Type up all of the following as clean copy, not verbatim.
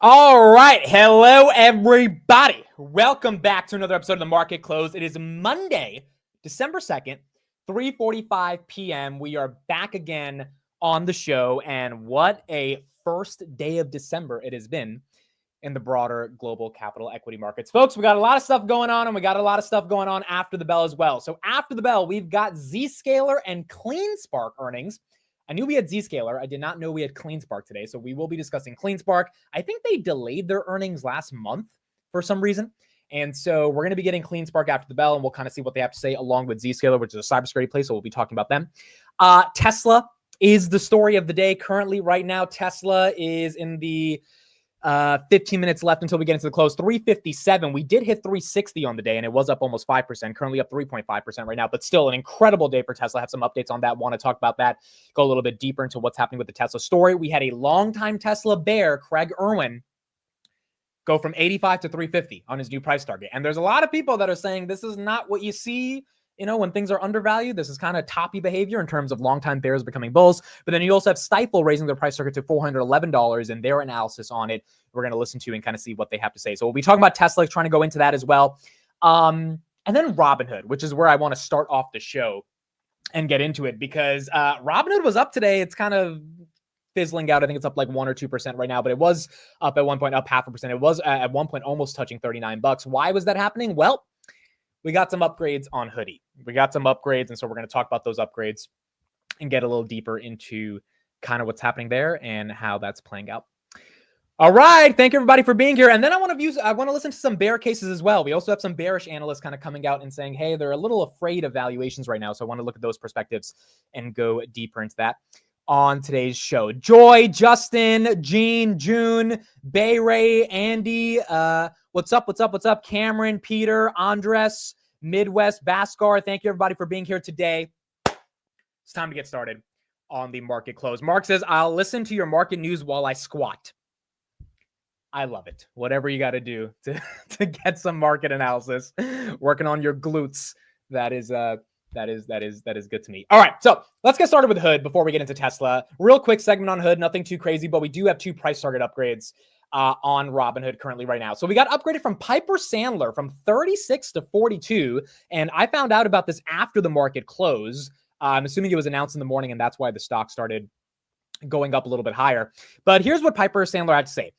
All right. Hello, everybody. Welcome back to another episode of The Market Close. It is Monday, December 2nd, 3:45 p.m. We are back again on the show. And what a first day of December it has been in the broader global capital equity markets. Folks, we got a lot of stuff going on, and we got a lot of stuff going on after the bell as well. So after the bell, we've got Zscaler and CleanSpark earnings. I knew we had Zscaler. I did not know we had CleanSpark today. So we will be discussing CleanSpark. I think they delayed their earnings last month for some reason. And so we're going to be getting CleanSpark after the bell, and we'll kind of see what they have to say along with Zscaler, which is a cybersecurity play. So we'll be talking about them. Tesla is the story of the day. Currently, right now, Tesla is in the 15 minutes left until we get into the close. 357. We did hit 360 on the day, and it was up almost 5%. Currently up 3.5% right now, but still an incredible day for Tesla. I have some updates on that. Want to talk about that. Go a little bit deeper into what's happening with the Tesla story. We had a longtime Tesla bear, Craig Irwin, go from 85 to 350 on his new price target. And there's a lot of people that are saying this is not what you see, when things are undervalued. This is kind of toppy behavior in terms of longtime bears becoming bulls. But then you also have Stifel raising their price target to $411 and their analysis on it. We're going to listen to and kind of see what they have to say. So we'll be talking about Tesla, trying to go into that as well. And then Robinhood, which is where I want to start off the show and get into it, because Robinhood was up today. It's kind of fizzling out. I think it's up like 1 or 2% right now, but it was up at one point, up 0.5%. It was at one point almost touching $39. Why was that happening? Well, we got some upgrades on Hoodie. We got some upgrades, and so we're going to talk about those upgrades and get a little deeper into kind of what's happening there and how that's playing out. All right, thank you everybody for being here. And then I want to listen to some bear cases as well. We also have some bearish analysts kind of coming out and saying, hey, they're a little afraid of valuations right now. So I want to look at those perspectives and go deeper into that on today's show. Joy, Justin, Gene, June, Bay Ray, Andy, what's up? Cameron, Peter, Andres, Midwest, Baskar. Thank you everybody for being here today. It's time to get started on the market close. Mark says, I'll listen to your market news while I squat. I love it. Whatever you got to do to get some market analysis, working on your glutes. That is good to me. All right, so let's get started with Hood before we get into Tesla. Real quick segment on Hood, nothing too crazy, but we do have 2 price target upgrades on Robinhood currently right now. So we got upgraded from Piper Sandler from 36 to 42, and I found out about this after the market close. I'm assuming it was announced in the morning, and that's why the stock started going up a little bit higher. But here's what Piper Sandler had to say.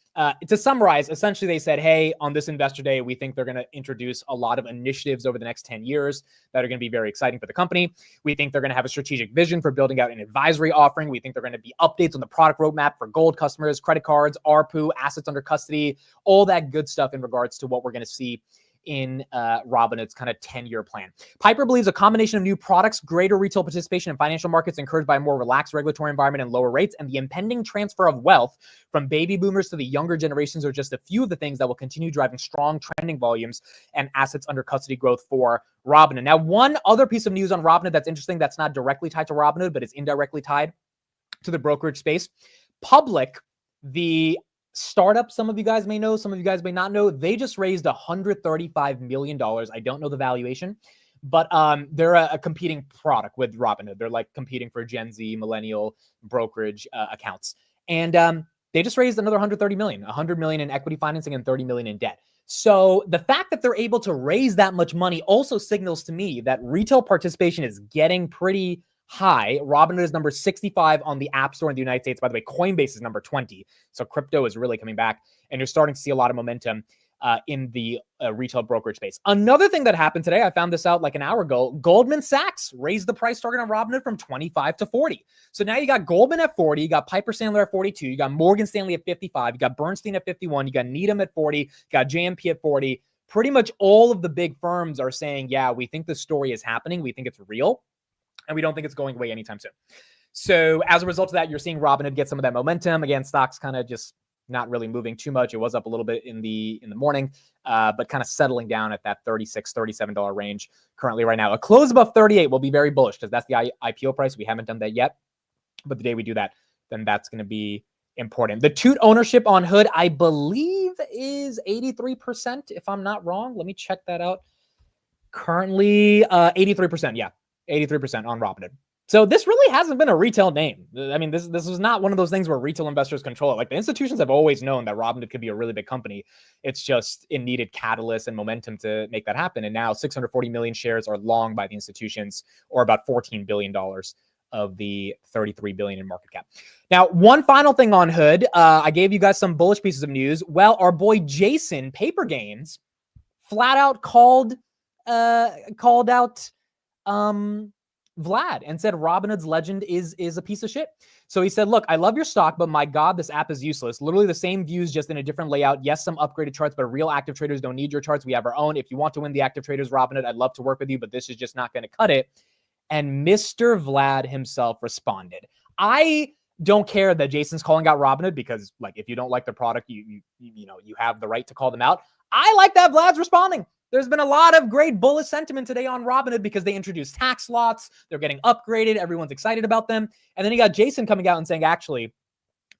To summarize, essentially they said, hey, on this investor day, we think they're going to introduce a lot of initiatives over the next 10 years that are going to be very exciting for the company. We think they're going to have a strategic vision for building out an advisory offering. We think they're going to be updates on the product roadmap for gold customers, credit cards, ARPU, assets under custody, all that good stuff in regards to what we're going to see in Robinhood's kind of 10-year plan. Piper believes a combination of new products, greater retail participation in financial markets encouraged by a more relaxed regulatory environment and lower rates, and the impending transfer of wealth from baby boomers to the younger generations are just a few of the things that will continue driving strong trending volumes and assets under custody growth for Robinhood. Now, one other piece of news on Robinhood that's interesting, that's not directly tied to Robinhood, but is indirectly tied to the brokerage space. Public, the startup, some of you guys may know, some of you guys may not know, they just raised $135 million. I don't know the valuation, but they're a competing product with Robinhood. They're like competing for Gen Z, millennial brokerage accounts. And they just raised another $130 million, $100 million in equity financing and $30 million in debt. So the fact that they're able to raise that much money also signals to me that retail participation is getting pretty high. Robinhood is number 65 on the App Store in the United States. By the way, Coinbase is number 20. So crypto is really coming back, and you're starting to see a lot of momentum in the retail brokerage space. Another thing that happened today, I found this out like an hour ago, Goldman Sachs raised the price target on Robinhood from 25 to 40. So now you got Goldman at 40, you got Piper Sandler at 42, you got Morgan Stanley at 55, you got Bernstein at 51, you got Needham at 40, you got JMP at 40. Pretty much all of the big firms are saying, yeah, we think the story is happening. We think it's real. And we don't think it's going away anytime soon. So as a result of that, you're seeing Robinhood get some of that momentum. Again, stocks kind of just not really moving too much. It was up a little bit in the morning, but kind of settling down at that $36, $37 range currently right now. A close above 38 will be very bullish because that's the IPO price. We haven't done that yet. But the day we do that, then that's going to be important. The toot ownership on Hood, I believe, is 83%, if I'm not wrong. Let me check that out. Currently, 83%. Yeah. 83% on Robinhood. So this really hasn't been a retail name. I mean, this was not one of those things where retail investors control it. Like the institutions have always known that Robinhood could be a really big company. It's just it needed catalyst and momentum to make that happen. And now 640 million shares are long by the institutions, or about $14 billion of the 33 billion in market cap. Now, one final thing on Hood. I gave you guys some bullish pieces of news. Well, our boy Jason Paper Gains flat out called out Vlad and said Robinhood's legend is a piece of shit. So he said, look, I love your stock, but my God, this app is useless. Literally the same views, just in a different layout. Yes, some upgraded charts, but real active traders don't need your charts. We have our own. If you want to win the active traders Robinhood, I'd love to work with you, but this is just not going to cut it. And Mr. Vlad himself responded. I don't care that Jason's calling out Robinhood, because like if you don't like the product, you have the right to call them out. I like that Vlad's responding. There's been a lot of great bullish sentiment today on Robinhood because they introduced tax lots. They're getting upgraded. Everyone's excited about them. And then you got Jason coming out and saying, actually,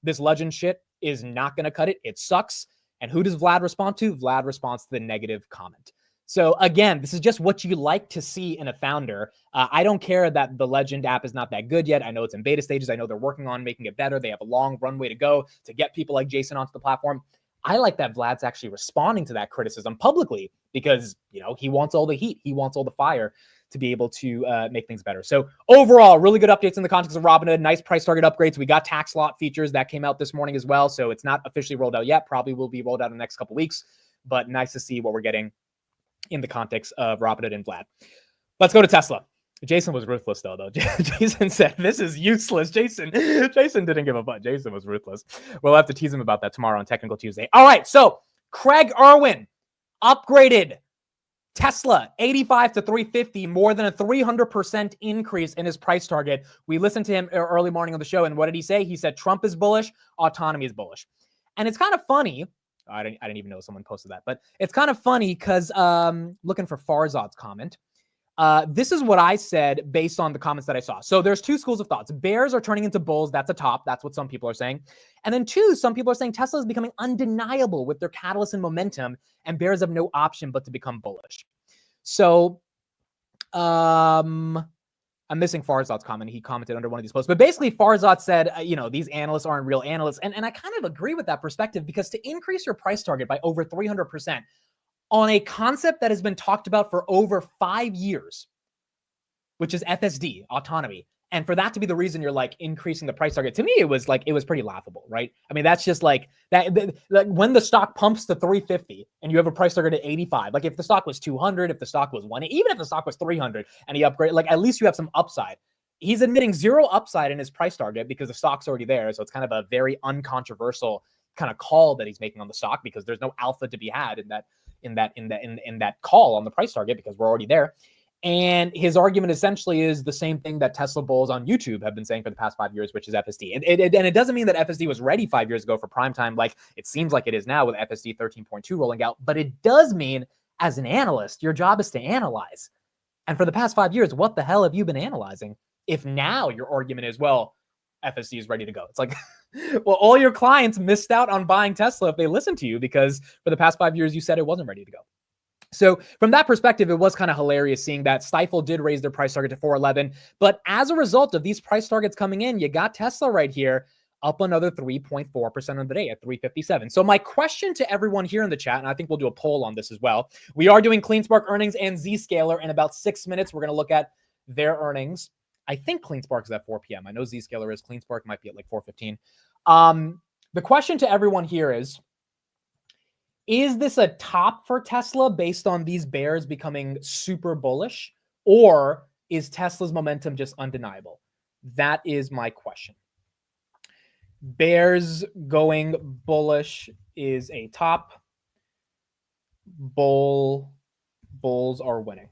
this legend shit is not going to cut it. It sucks. And who does Vlad respond to? Vlad responds to the negative comment. So again, this is just what you like to see in a founder. I don't care that the Legend app is not that good yet. I know it's in beta stages. I know they're working on making it better. They have a long runway to go to get people like Jason onto the platform. I like that Vlad's actually responding to that criticism publicly because, he wants all the heat. He wants all the fire to be able to make things better. So overall, really good updates in the context of Robinhood. Nice price target upgrades. We got tax lot features that came out this morning as well. So it's not officially rolled out yet. Probably will be rolled out in the next couple of weeks, but nice to see what we're getting in the context of Robinhood and Vlad. Let's go to Tesla. Jason was ruthless though. Jason said, this is useless. Jason didn't give a fuck. Jason was ruthless. We'll have to tease him about that tomorrow on Technical Tuesday. All right. So Craig Irwin upgraded Tesla 85 to 350, more than a 300% increase in his price target. We listened to him early morning on the show. And what did he say? He said, Trump is bullish. Autonomy is bullish. And it's kind of funny. I didn't even know someone posted that, but it's kind of funny because looking for Farzad's comment. This is what I said based on the comments that I saw. So there's two schools of thoughts. Bears are turning into bulls. That's a top. That's what some people are saying. And then two, some people are saying Tesla is becoming undeniable with their catalyst and momentum, and bears have no option but to become bullish. So I'm missing Farzad's comment. He commented under one of these posts. But basically, Farzad said, these analysts aren't real analysts. And I kind of agree with that perspective, because to increase your price target by over 300%, on a concept that has been talked about for over 5 years, which is FSD, autonomy. And for that to be the reason you're like increasing the price target, to me, it was pretty laughable, right? I mean, that's just like that. When the stock pumps to 350 and you have a price target at 85, like if the stock was 200, if the stock was 1, even if the stock was 300 and he upgraded, like at least you have some upside. He's admitting zero upside in his price target because the stock's already there. So it's kind of a very uncontroversial kind of call that he's making on the stock, because there's no alpha to be had in that call on the price target, because we're already there. And his argument essentially is the same thing that Tesla bulls on YouTube have been saying for the past 5 years, which is FSD. And it doesn't mean that FSD was ready 5 years ago for prime time, like it seems like it is now with FSD 13.2 rolling out. But it does mean, as an analyst, your job is to analyze. And for the past 5 years, what the hell have you been analyzing? If now your argument is, well, FSD is ready to go. It's like, well, all your clients missed out on buying Tesla if they listened to you, because for the past 5 years, you said it wasn't ready to go. So from that perspective, it was kind of hilarious seeing that Stifel did raise their price target to 411. But as a result of these price targets coming in, you got Tesla right here up another 3.4% on the day at 357. So my question to everyone here in the chat, and I think we'll do a poll on this as well. We are doing CleanSpark earnings and Zscaler in about 6 minutes. We're going to look at their earnings. I think CleanSpark is at 4 p.m. I know Zscaler is. CleanSpark might be at like 4:15. The question to everyone here is this a top for Tesla based on these bears becoming super bullish, or is Tesla's momentum just undeniable? That is my question. Bears going bullish is a top. Bulls are winning.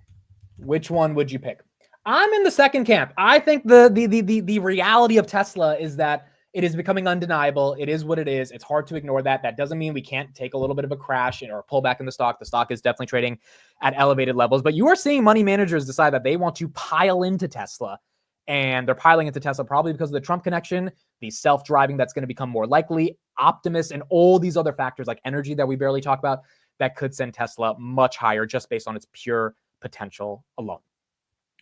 Which one would you pick? I'm in the second camp. I think the reality of Tesla is that it is becoming undeniable. It is what it is. It's hard to ignore that. That doesn't mean we can't take a little bit of a crash or a pullback in the stock. The stock is definitely trading at elevated levels, but you are seeing money managers decide that they want to pile into Tesla, and they're piling into Tesla probably because of the Trump connection, the self-driving that's going to become more likely, Optimus, and all these other factors like energy that we barely talk about that could send Tesla much higher just based on its pure potential alone.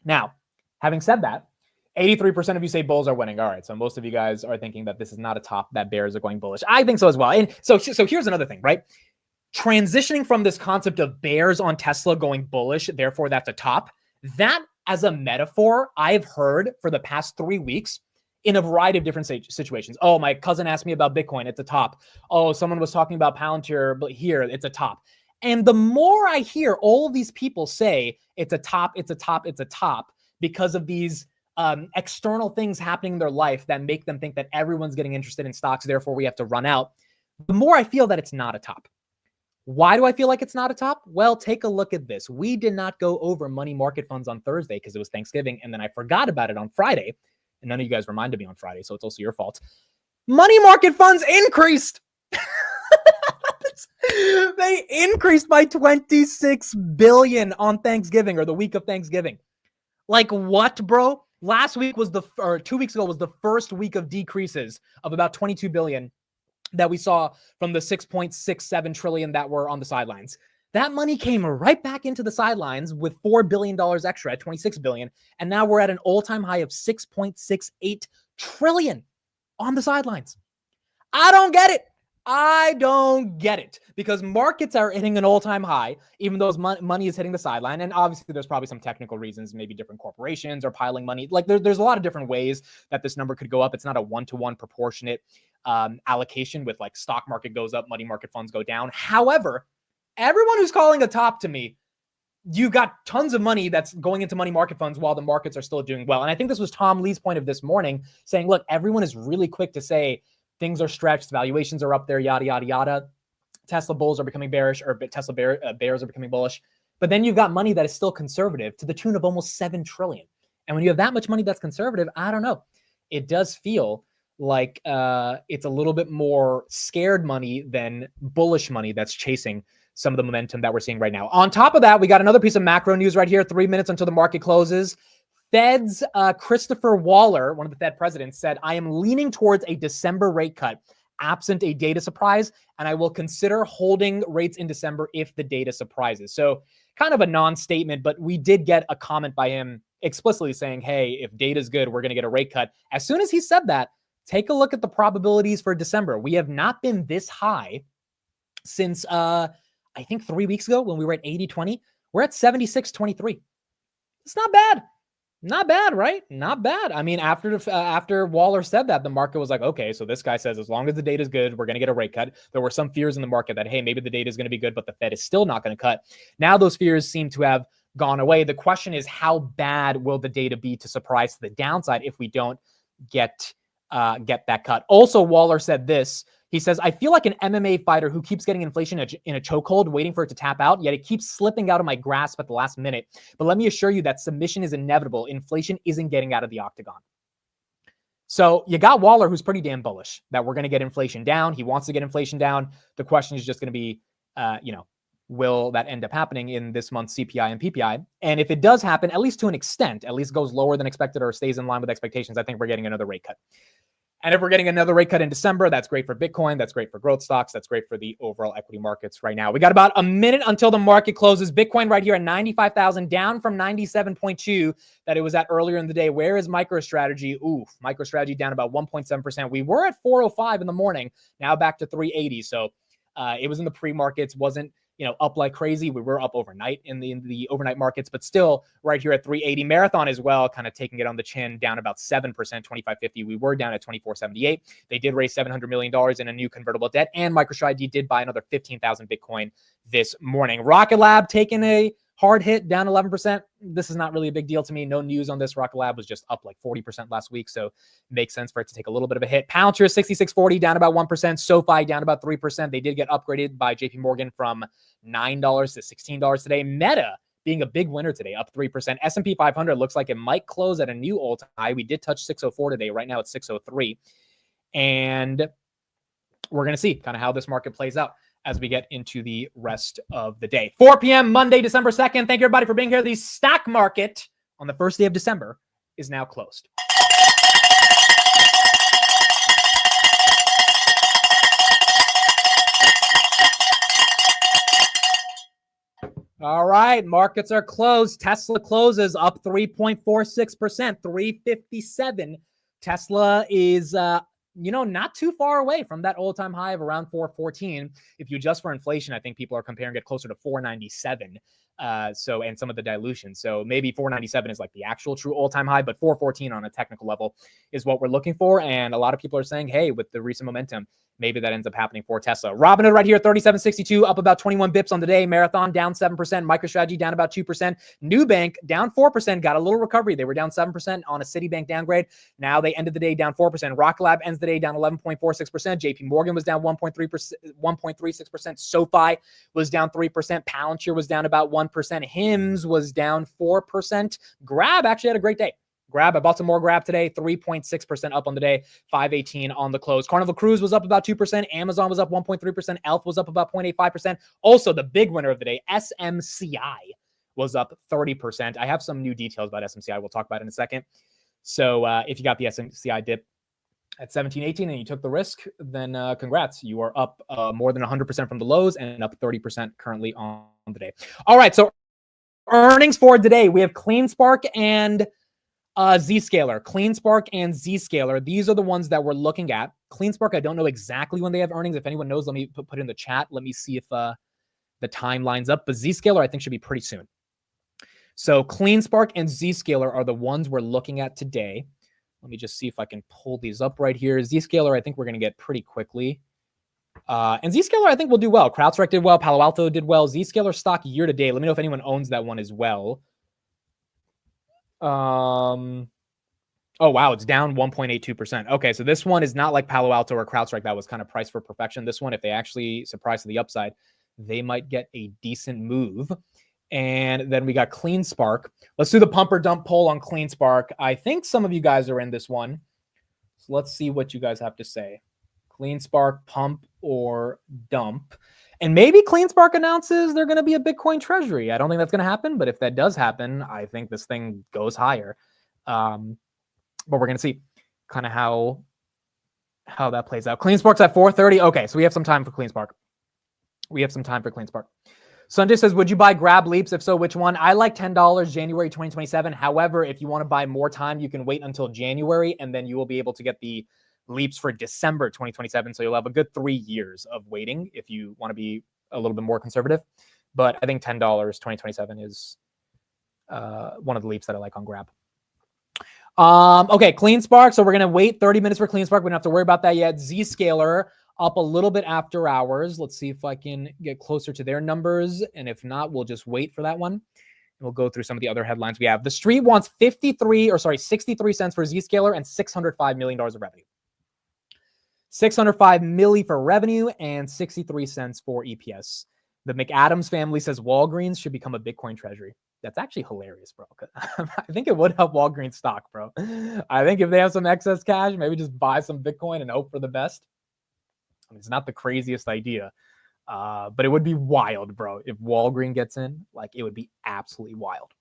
Now, having said that, 83% of you say bulls are winning. All right, so most of you guys are thinking that this is not a top, that bears are going bullish. I think so as well. And so here's another thing, right? Transitioning from this concept of bears on Tesla going bullish, therefore that's a top, that as a metaphor I've heard for the past 3 weeks in a variety of different situations. Oh, my cousin asked me about Bitcoin, it's a top. Oh, someone was talking about Palantir, but here it's a top. And the more I hear all of these people say it's a top, it's a top, it's a top, because of these external things happening in their life that make them think that everyone's getting interested in stocks, therefore we have to run out, the more I feel that it's not a top. Why do I feel like it's not a top? Well, take a look at this. We did not go over money market funds on Thursday because it was Thanksgiving, and then I forgot about it on Friday, and none of you guys reminded me on Friday, so it's also your fault. Money market funds increased. They increased by 26 billion on Thanksgiving, or the week of Thanksgiving. Like what, bro? Last week was 2 weeks ago was the first week of decreases of about 22 billion that we saw from the 6.67 trillion that were on the sidelines. That money came right back into the sidelines with $4 billion extra at 26 billion. And now we're at an all-time high of 6.68 trillion on the sidelines. I don't get it. I don't get it, because markets are hitting an all-time high, even though money is hitting the sideline. And obviously there's probably some technical reasons, maybe different corporations are piling money. Like there's a lot of different ways that this number could go up. It's not a one-to-one proportionate allocation with like stock market goes up, money market funds go down. However, everyone who's calling a top to me, you've got tons of money that's going into money market funds while the markets are still doing well. And I think this was Tom Lee's point of this morning, saying, look, everyone is really quick to say things are stretched, valuations are up there, yada, yada, yada. Tesla bulls are becoming bearish, or Tesla bears are becoming bullish. But then you've got money that is still conservative to the tune of almost 7 trillion. And when you have that much money that's conservative, I don't know. It does feel like it's a little bit more scared money than bullish money that's chasing some of the momentum that we're seeing right now. On top of that, we got another piece of macro news right here, 3 minutes until the market closes. Fed's Christopher Waller, one of the Fed presidents, said, I am leaning towards a December rate cut, absent a data surprise, and I will consider holding rates in December if the data surprises. So kind of a non-statement, but we did get a comment by him explicitly saying, hey, if data's good, we're going to get a rate cut. As soon as he said that, take a look at the probabilities for December. We have not been this high since, I think 3 weeks ago when we were at 80-20. We're at 76-23. It's not bad. Not bad, right? Not bad. I mean, after Waller said that, the market was like, okay, so this guy says as long as the data is good, we're going to get a rate cut. There were some fears in the market that, hey, maybe the data is going to be good, but the Fed is still not going to cut. Now those fears seem to have gone away. The question is, how bad will the data be to surprise to the downside if we don't get that cut? Also, Waller said this. He says, I feel like an MMA fighter who keeps getting inflation in a chokehold, waiting for it to tap out, yet it keeps slipping out of my grasp at the last minute. But let me assure you that submission is inevitable. Inflation isn't getting out of the octagon. So you got Waller, who's pretty damn bullish that we're going to get inflation down. He wants to get inflation down. The question is just going to be, will that end up happening in this month's CPI and PPI? And if it does happen, at least to an extent, at least goes lower than expected or stays in line with expectations, I think we're getting another rate cut. And if we're getting another rate cut in December, that's great for Bitcoin. That's great for growth stocks. That's great for the overall equity markets right now. We got about a minute until the market closes. Bitcoin right here at 95,000, down from 97.2 that it was at earlier in the day. Where is MicroStrategy? Ooh, MicroStrategy down about 1.7%. We were at 405 in the morning, now back to 380. So it was in the pre-markets, wasn't up like crazy. We were up overnight in the overnight markets, but still right here at 380. Marathon as well, kind of taking it on the chin, down about 7%, 2550. We were down at 2478. They did raise $700 million in a new convertible debt, and MicroStrategy did buy another 15,000 Bitcoin this morning. Rocket Lab taking a hard hit, down 11%. This is not really a big deal to me. No news on this. Rocket Lab was just up like 40% last week, so it makes sense for it to take a little bit of a hit. Palantir 6640, down about 1%. SoFi down about 3%. They did get upgraded by JP Morgan from $9 to $16 today. Meta being a big winner today, up 3%. S&P 500 looks like it might close at a new all-time high. We did touch 604 today. Right now it's 603. And we're going to see kind of how this market plays out as we get into the rest of the day. 4 p.m. Monday, December 2nd. Thank you, everybody, for being here. The stock market on the first day of December is now closed. All right, markets are closed. Tesla closes up 3.46%, 357. Tesla is, not too far away from that all-time high of around 414. If you adjust for inflation, I think people are comparing it closer to 497. And some of the dilution. So maybe 497 is like the actual true all-time high, but 414 on a technical level is what we're looking for. And a lot of people are saying, hey, with the recent momentum, maybe that ends up happening for Tesla. Robinhood right here, 37.62, up about 21 bips on the day. Marathon down 7%. MicroStrategy down about 2%. Nubank down 4%. Got a little recovery. They were down 7% on a Citibank downgrade. Now they ended the day down 4%. Rocket Lab ends the day down 11.46%. JP Morgan was down 1.36%. SoFi was down 3%. Palantir was down about 1%. HIMS was down 4%. Grab actually had a great day. Grab, I bought some more Grab today, 3.6% up on the day, 518 on the close. Carnival Cruise was up about 2%. Amazon was up 1.3%. Elf was up about 0.85%. Also, the big winner of the day, SMCI, was up 30%. I have some new details about SMCI we'll talk about in a second. So if you got the SMCI dip at 17.18 and you took the risk, then congrats. You are up more than 100% from the lows and up 30% currently on the day. All right, so earnings for today. We have CleanSpark and Zscaler. CleanSpark and Zscaler. These are the ones that we're looking at. CleanSpark, I don't know exactly when they have earnings. If anyone knows, let me put it in the chat. Let me see if the time lines up. But Zscaler, I think, should be pretty soon. So CleanSpark and Zscaler are the ones we're looking at today. Let me just see if I can pull these up right here. Zscaler, I think we're going to get pretty quickly. And Zscaler, I think, will do well. CrowdStrike did well. Palo Alto did well. Zscaler stock year to date. Let me know if anyone owns that one as well. Oh, wow, it's down 1.82%. Okay, so this one is not like Palo Alto or CrowdStrike that was kind of priced for perfection. This one, if they actually surprise to the upside, they might get a decent move. And then we got CleanSpark. Let's do the pump or dump poll on CleanSpark. I think some of you guys are in this one. So let's see what you guys have to say. CleanSpark, pump or dump. And maybe CleanSpark announces they're going to be a Bitcoin treasury. I don't think that's going to happen, but if that does happen, I think this thing goes higher. But we're going to see kind of how that plays out. CleanSpark's at 4:30. Okay, so we have some time for CleanSpark. Sunday says, would you buy Grab Leaps? If so, which one? I like $10 January 2027. However, if you want to buy more time, you can wait until January, and then you will be able to get the Leaps for December 2027. So you'll have a good 3 years of waiting if you want to be a little bit more conservative. But I think $10 2027 is one of the Leaps that I like on Grab. Okay, CleanSpark. So we're going to wait 30 minutes for CleanSpark. We don't have to worry about that yet. Zscaler up a little bit after hours. Let's see if I can get closer to their numbers. And if not, we'll just wait for that one. We'll go through some of the other headlines we have. The street wants 63 cents for Zscaler and $605 million of revenue. 605 milli for revenue and 63 cents for EPS. The McAdams family says Walgreens should become a Bitcoin treasury. That's actually hilarious, bro. I think it would help Walgreens stock, bro. I think if they have some excess cash, maybe just buy some Bitcoin and hope for the best. I mean, it's not the craziest idea, but it would be wild, bro. If Walgreens gets in, like, it would be absolutely wild.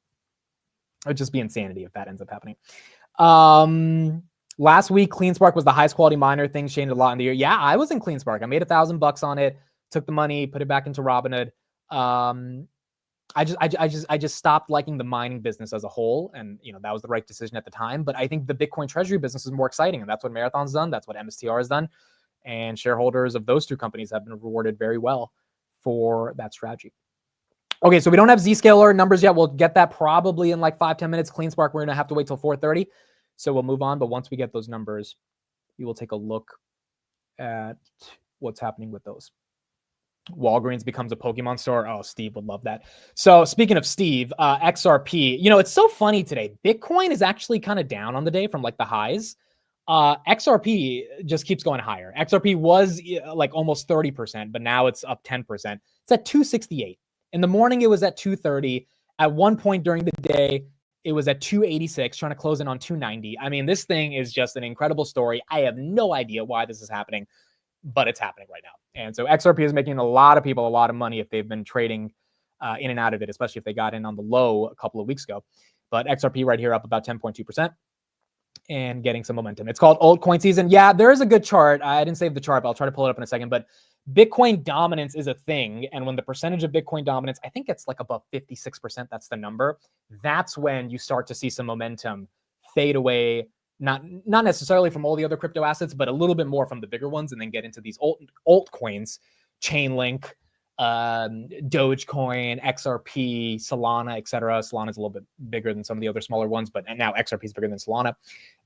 It would just be insanity if that ends up happening. Last week, CleanSpark was the highest quality miner. Things changed a lot in the year. Yeah, I was in CleanSpark. I made $1,000 on it. Took the money, put it back into Robinhood. I just stopped liking the mining business as a whole, and that was the right decision at the time. But I think the Bitcoin treasury business is more exciting, and that's what Marathon's done. That's what Mstr has done, and shareholders of those two companies have been rewarded very well for that strategy. Okay, so we don't have Zscaler numbers yet. We'll get that probably in like 5-10 minutes. CleanSpark, we're gonna have to wait till 4:30. So we'll move on, but once we get those numbers, we will take a look at what's happening with those. Walgreens becomes a Pokemon store. Oh, Steve would love that. So speaking of Steve, XRP, it's so funny today. Bitcoin is actually kind of down on the day from like the highs. XRP just keeps going higher. XRP was like almost 30%, but now it's up 10%. It's at 268. In the morning, it was at 230. At one point during the day, it was at 286, trying to close in on 290. I mean, this thing is just an incredible story. I have no idea why this is happening, but it's happening right now. And so XRP is making a lot of people a lot of money if they've been trading in and out of it, especially if they got in on the low a couple of weeks ago. But XRP right here up about 10.2% and getting some momentum. It's called altcoin season. Yeah, there is a good chart. I didn't save the chart, but I'll try to pull it up in a second. But Bitcoin dominance is a thing. And when the percentage of Bitcoin dominance, I think it's like above 56%, that's the number. That's when you start to see some momentum fade away, not necessarily from all the other crypto assets, but a little bit more from the bigger ones, and then get into these altcoins, Chainlink, Dogecoin, XRP, Solana, etc. Solana is a little bit bigger than some of the other smaller ones, but now XRP is bigger than Solana.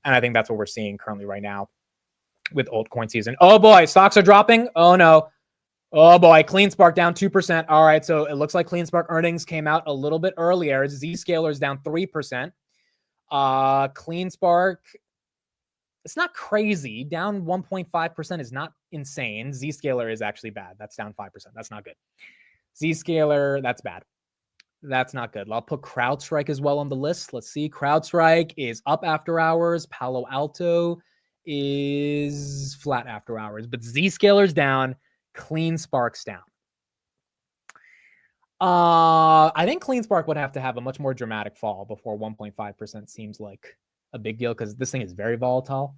And I think that's what we're seeing currently right now with altcoin season. Oh boy, stocks are dropping. Oh no. Oh boy, CleanSpark down 2%. All right, so it looks like CleanSpark earnings came out a little bit earlier. Zscaler is down 3%. CleanSpark, it's not crazy. Down 1.5% is not insane. Zscaler is actually bad. That's down 5%. That's not good. Zscaler, that's bad. That's not good. I'll put CrowdStrike as well on the list. Let's see. CrowdStrike is up after hours. Palo Alto is flat after hours. But Zscaler's down. CleanSpark's down. I think CleanSpark would have to have a much more dramatic fall before 1.5% seems like a big deal, because this thing is very volatile.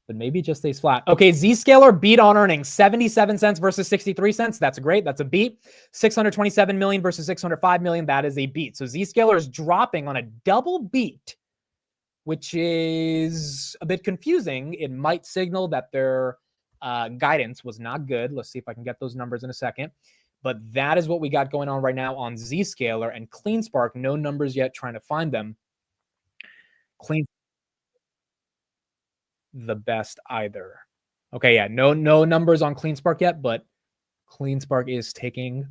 But maybe it just stays flat. Okay, Zscaler beat on earnings, 77 cents versus 63 cents. That's great. That's a beat. 627 million versus 605 million. That is a beat. So Zscaler is dropping on a double beat, which is a bit confusing. It might signal that their guidance was not good. Let's see if I can get those numbers in a second. But that is what we got going on right now on Zscaler and CleanSpark. No numbers yet, trying to find them. The best either. Okay, yeah, no numbers on CleanSpark yet, but CleanSpark is taking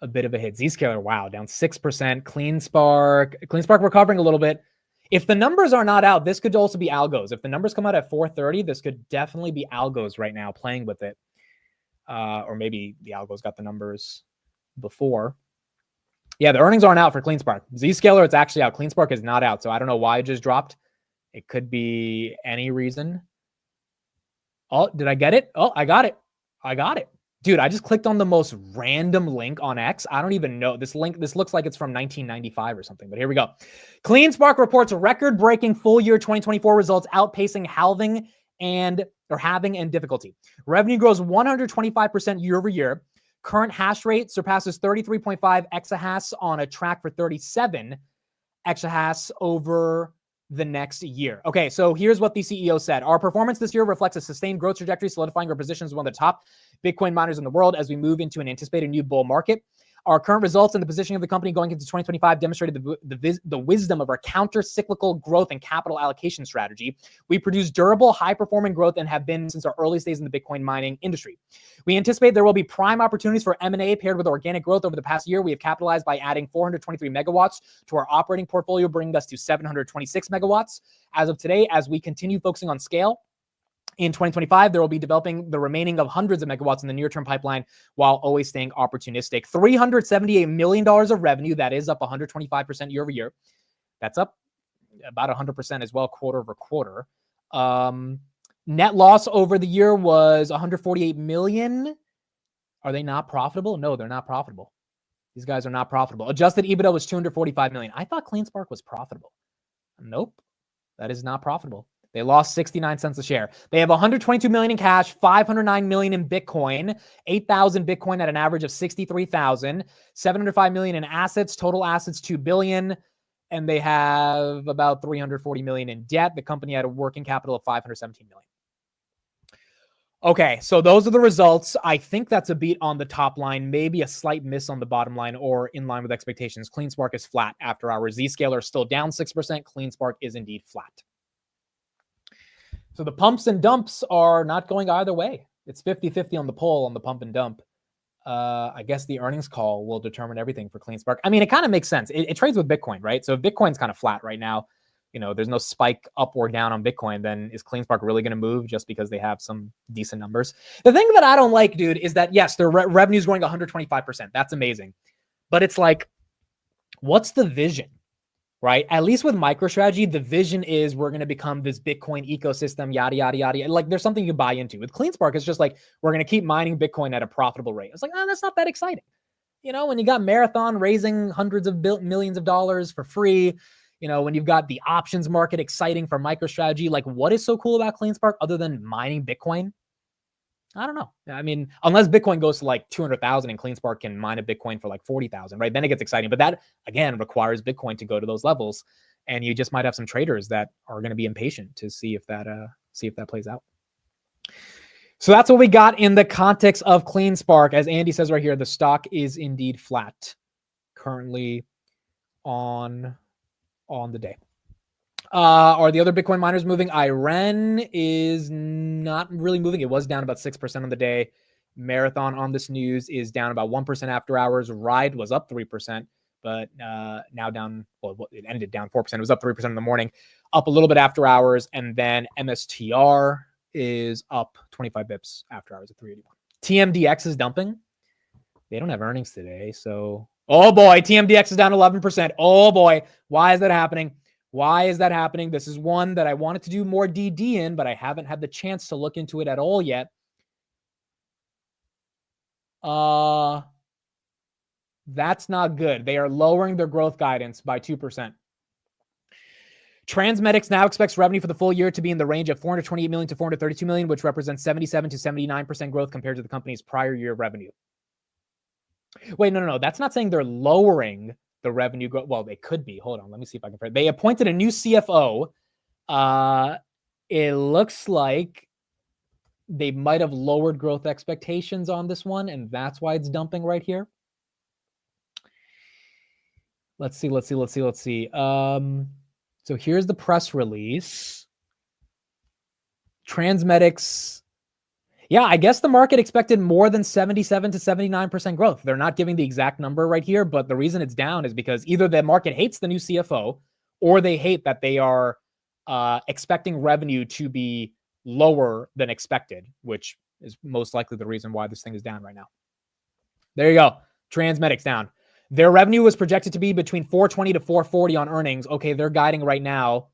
a bit of a hit. Zscaler, wow, down 6%. CleanSpark recovering a little bit. If the numbers are not out, this could also be algos. If the numbers come out at 4:30, this could definitely be algos right now playing with it. Or maybe the algos got the numbers before. Yeah, the earnings aren't out for CleanSpark. Zscaler, it's actually out. CleanSpark is not out, so I don't know why it just dropped. It could be any reason. Oh, did I get it? Oh, I got it. Dude, I just clicked on the most random link on X. I don't even know. This looks like it's from 1995 or something, but here we go. CleanSpark reports record-breaking full year 2024 results, outpacing halving and difficulty. Revenue grows 125% year over year. Current hash rate surpasses 33.5 exahash on a track for 37 exahash over the next year. Okay, so here's what the CEO said. Our performance this year reflects a sustained growth trajectory, solidifying our position as one of the top Bitcoin miners in the world as we move into an anticipated new bull market. Our current results and the positioning of the company going into 2025 demonstrated the wisdom of our counter-cyclical growth and capital allocation strategy. We produce durable, high-performing growth and have been since our early days in the Bitcoin mining industry. We anticipate there will be prime opportunities for M&A paired with organic growth. Over the past year, we have capitalized by adding 423 megawatts to our operating portfolio, bringing us to 726 megawatts. As of today, as we continue focusing on scale, in 2025, there will be developing the remaining of hundreds of megawatts in the near-term pipeline while always staying opportunistic. $378 million of revenue. That is up 125% year over year. That's up about 100% as well, quarter over quarter. Net loss over the year was 148 million. Are they not profitable? No, they're not profitable. These guys are not profitable. Adjusted EBITDA was 245 million. I thought CleanSpark was profitable. Nope, that is not profitable. They lost 69 cents a share. They have 122 million in cash, 509 million in Bitcoin, 8,000 Bitcoin at an average of 63,000, 705 million in assets, total assets 2 billion, and they have about 340 million in debt. The company had a working capital of 517 million. Okay, so those are the results. I think that's a beat on the top line, maybe a slight miss on the bottom line or in line with expectations. CleanSpark is flat after hours. Zscaler is still down 6%. CleanSpark is indeed flat. So the pumps and dumps are not going either way. It's 50-50 on the poll on the pump and dump. I guess the earnings call will determine everything for CleanSpark. I mean, it kind of makes sense. It trades with Bitcoin, right? So if Bitcoin's kind of flat right now, you know, there's no spike up or down on Bitcoin, then is CleanSpark really going to move just because they have some decent numbers? The thing that I don't like, dude, is that, yes, their revenue is growing 125%. That's amazing. But it's like, what's the vision? Right? At least with MicroStrategy, the vision is we're going to become this Bitcoin ecosystem, yada, yada, yada. Like there's something you buy into. With CleanSpark, it's just like, we're going to keep mining Bitcoin at a profitable rate. It's like, oh, that's not that exciting. You know, when you got Marathon raising hundreds of millions of dollars for free, you know, when you've got the options market exciting for MicroStrategy, like what is so cool about CleanSpark other than mining Bitcoin? I don't know. I mean, unless Bitcoin goes to like 200,000 and CleanSpark can mine a Bitcoin for like 40,000, right? Then it gets exciting. But that, again, requires Bitcoin to go to those levels. And you just might have some traders that are going to be impatient to see if that plays out. So that's what we got in the context of CleanSpark. As Andy says right here, the stock is indeed flat currently on the day. Are the other Bitcoin miners moving? Iran is not really moving. It was down about 6% on the day. Marathon on this news is down about 1% after hours. Ride was up 3%, but now down, well, it ended down 4%. It was up 3% in the morning, up a little bit after hours. And then MSTR is up 25 bips after hours at 381. TMDX is dumping. They don't have earnings today. So, oh boy, TMDX is down 11%. Oh boy, why is that happening? Why is that happening? This is one that I wanted to do more DD in, but I haven't had the chance to look into it at all yet. That's not good. They are lowering their growth guidance by 2%. Transmedics now expects revenue for the full year to be in the range of 428 million to 432 million, which represents 77 to 79% growth compared to the company's prior year revenue. Wait, no. That's not saying they're lowering the revenue growth. Well, they could be. Hold on. Let me see if I can. They appointed a new CFO. It looks like they might have lowered growth expectations on this one, and that's why it's dumping right here. Let's see. So here's the press release. Transmedics. Yeah, I guess the market expected more than 77 to 79% growth. They're not giving the exact number right here, but the reason it's down is because either the market hates the new CFO or they hate that they are expecting revenue to be lower than expected, which is most likely the reason why this thing is down right now. There you go. Transmedics down. Their revenue was projected to be between 420 to 440 on earnings. Okay, they're guiding right now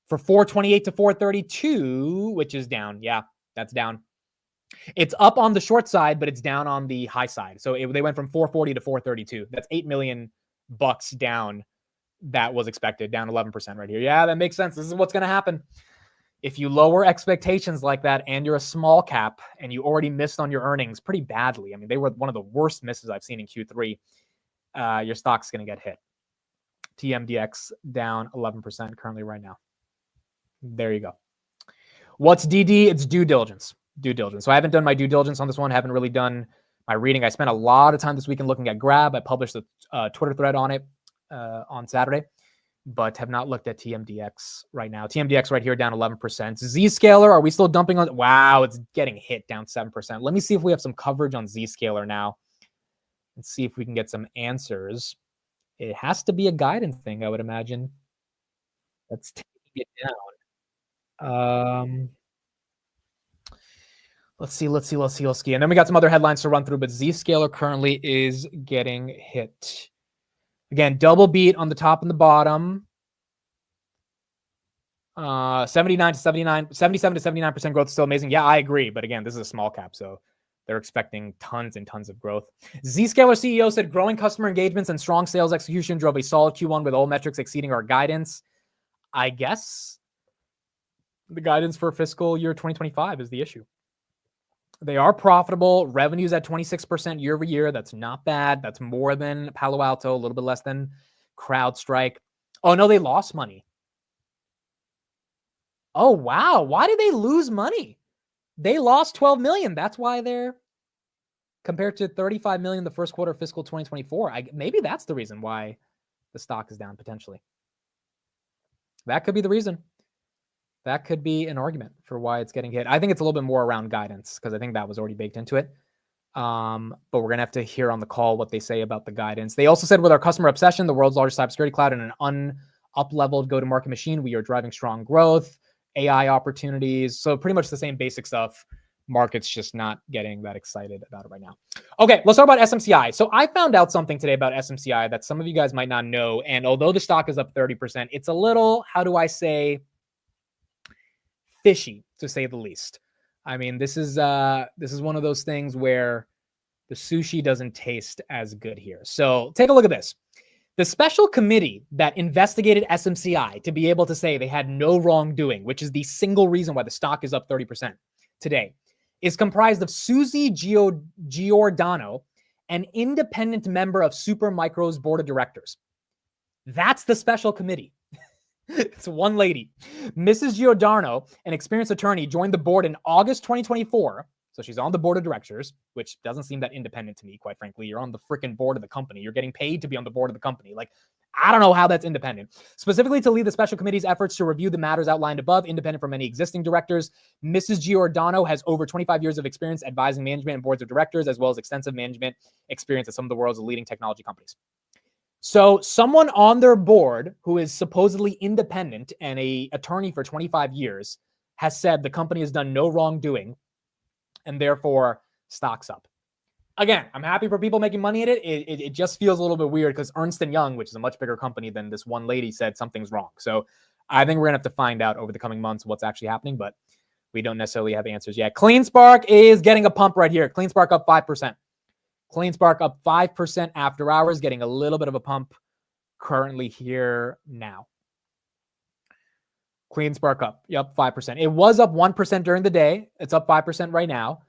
for 428 to 432, which is down. Yeah, that's down. It's up on the short side, but it's down on the high side. So they went from 440 to 432. That's $8 million down. That was expected, down 11% right here. Yeah, that makes sense. This is what's going to happen. If you lower expectations like that and you're a small cap and you already missed on your earnings pretty badly, I mean, they were one of the worst misses I've seen in Q3, your stock's going to get hit. TMDX down 11% currently right now. There you go. What's DD? It's due diligence. So I haven't done my due diligence on this one. Haven't really done my reading. I spent a lot of time this weekend looking at Grab. I published a Twitter thread on it on Saturday, but have not looked at TMDX right now. TMDX right here down 11%. Zscaler, are we still dumping on? Wow, it's getting hit down 7%. Let me see if we have some coverage on Zscaler now and see if we can get some answers. It has to be a guidance thing, I would imagine. Let's take it down. Let's see. And then we got some other headlines to run through, but Zscaler currently is getting hit. Again, double beat on the top and the bottom. 77 to 79% growth is still amazing. Yeah, I agree. But again, this is a small cap, so they're expecting tons and tons of growth. Zscaler CEO said growing customer engagements and strong sales execution drove a solid Q1 with all metrics exceeding our guidance. I guess the guidance for fiscal year 2025 is the issue. They are profitable. Revenues at 26% year over year. That's not bad. That's more than Palo Alto, a little bit less than CrowdStrike. Oh, no, they lost money. Oh, wow. Why did they lose money? They lost 12 million. That's why they're compared to 35 million the first quarter of fiscal 2024. Maybe that's the reason why the stock is down potentially. That could be the reason. That could be an argument for why it's getting hit. I think it's a little bit more around guidance because I think that was already baked into it. But we're going to have to hear on the call what they say about the guidance. They also said with our customer obsession, the world's largest cybersecurity cloud and an up-leveled go-to-market machine, we are driving strong growth, AI opportunities. So pretty much the same basic stuff. Market's just not getting that excited about it right now. Okay, let's talk about SMCI. So I found out something today about SMCI that some of you guys might not know. And although the stock is up 30%, it's a little, how do I say, fishy, to say the least. I mean, this is one of those things where the sushi doesn't taste as good here. So take a look at this. The special committee that investigated SMCI to be able to say they had no wrongdoing, which is the single reason why the stock is up 30% today, is comprised of Susie Giordano, an independent member of Supermicro's board of directors. That's the special committee. It's one lady. Mrs. Giordano, an experienced attorney, joined the board in August 2024. So she's on the board of directors, which doesn't seem that independent to me, quite frankly. You're on the freaking board of the company. You're getting paid to be on the board of the company. Like, I don't know how that's independent. Specifically to lead the special committee's efforts to review the matters outlined above, independent from any existing directors. Mrs. Giordano has over 25 years of experience advising management and boards of directors, as well as extensive management experience at some of the world's leading technology companies. So someone on their board who is supposedly independent and an attorney for 25 years has said the company has done no wrongdoing and therefore stocks up. Again, I'm happy for people making money at it. It just feels a little bit weird because Ernst & Young, which is a much bigger company than this one lady, said something's wrong. So I think we're going to have to find out over the coming months what's actually happening, but we don't necessarily have answers yet. CleanSpark is getting a pump right here. CleanSpark up 5%. CleanSpark up 5% after hours, getting a little bit of a pump currently here now. CleanSpark up, yep, 5%. It was up 1% during the day. It's up 5% right now.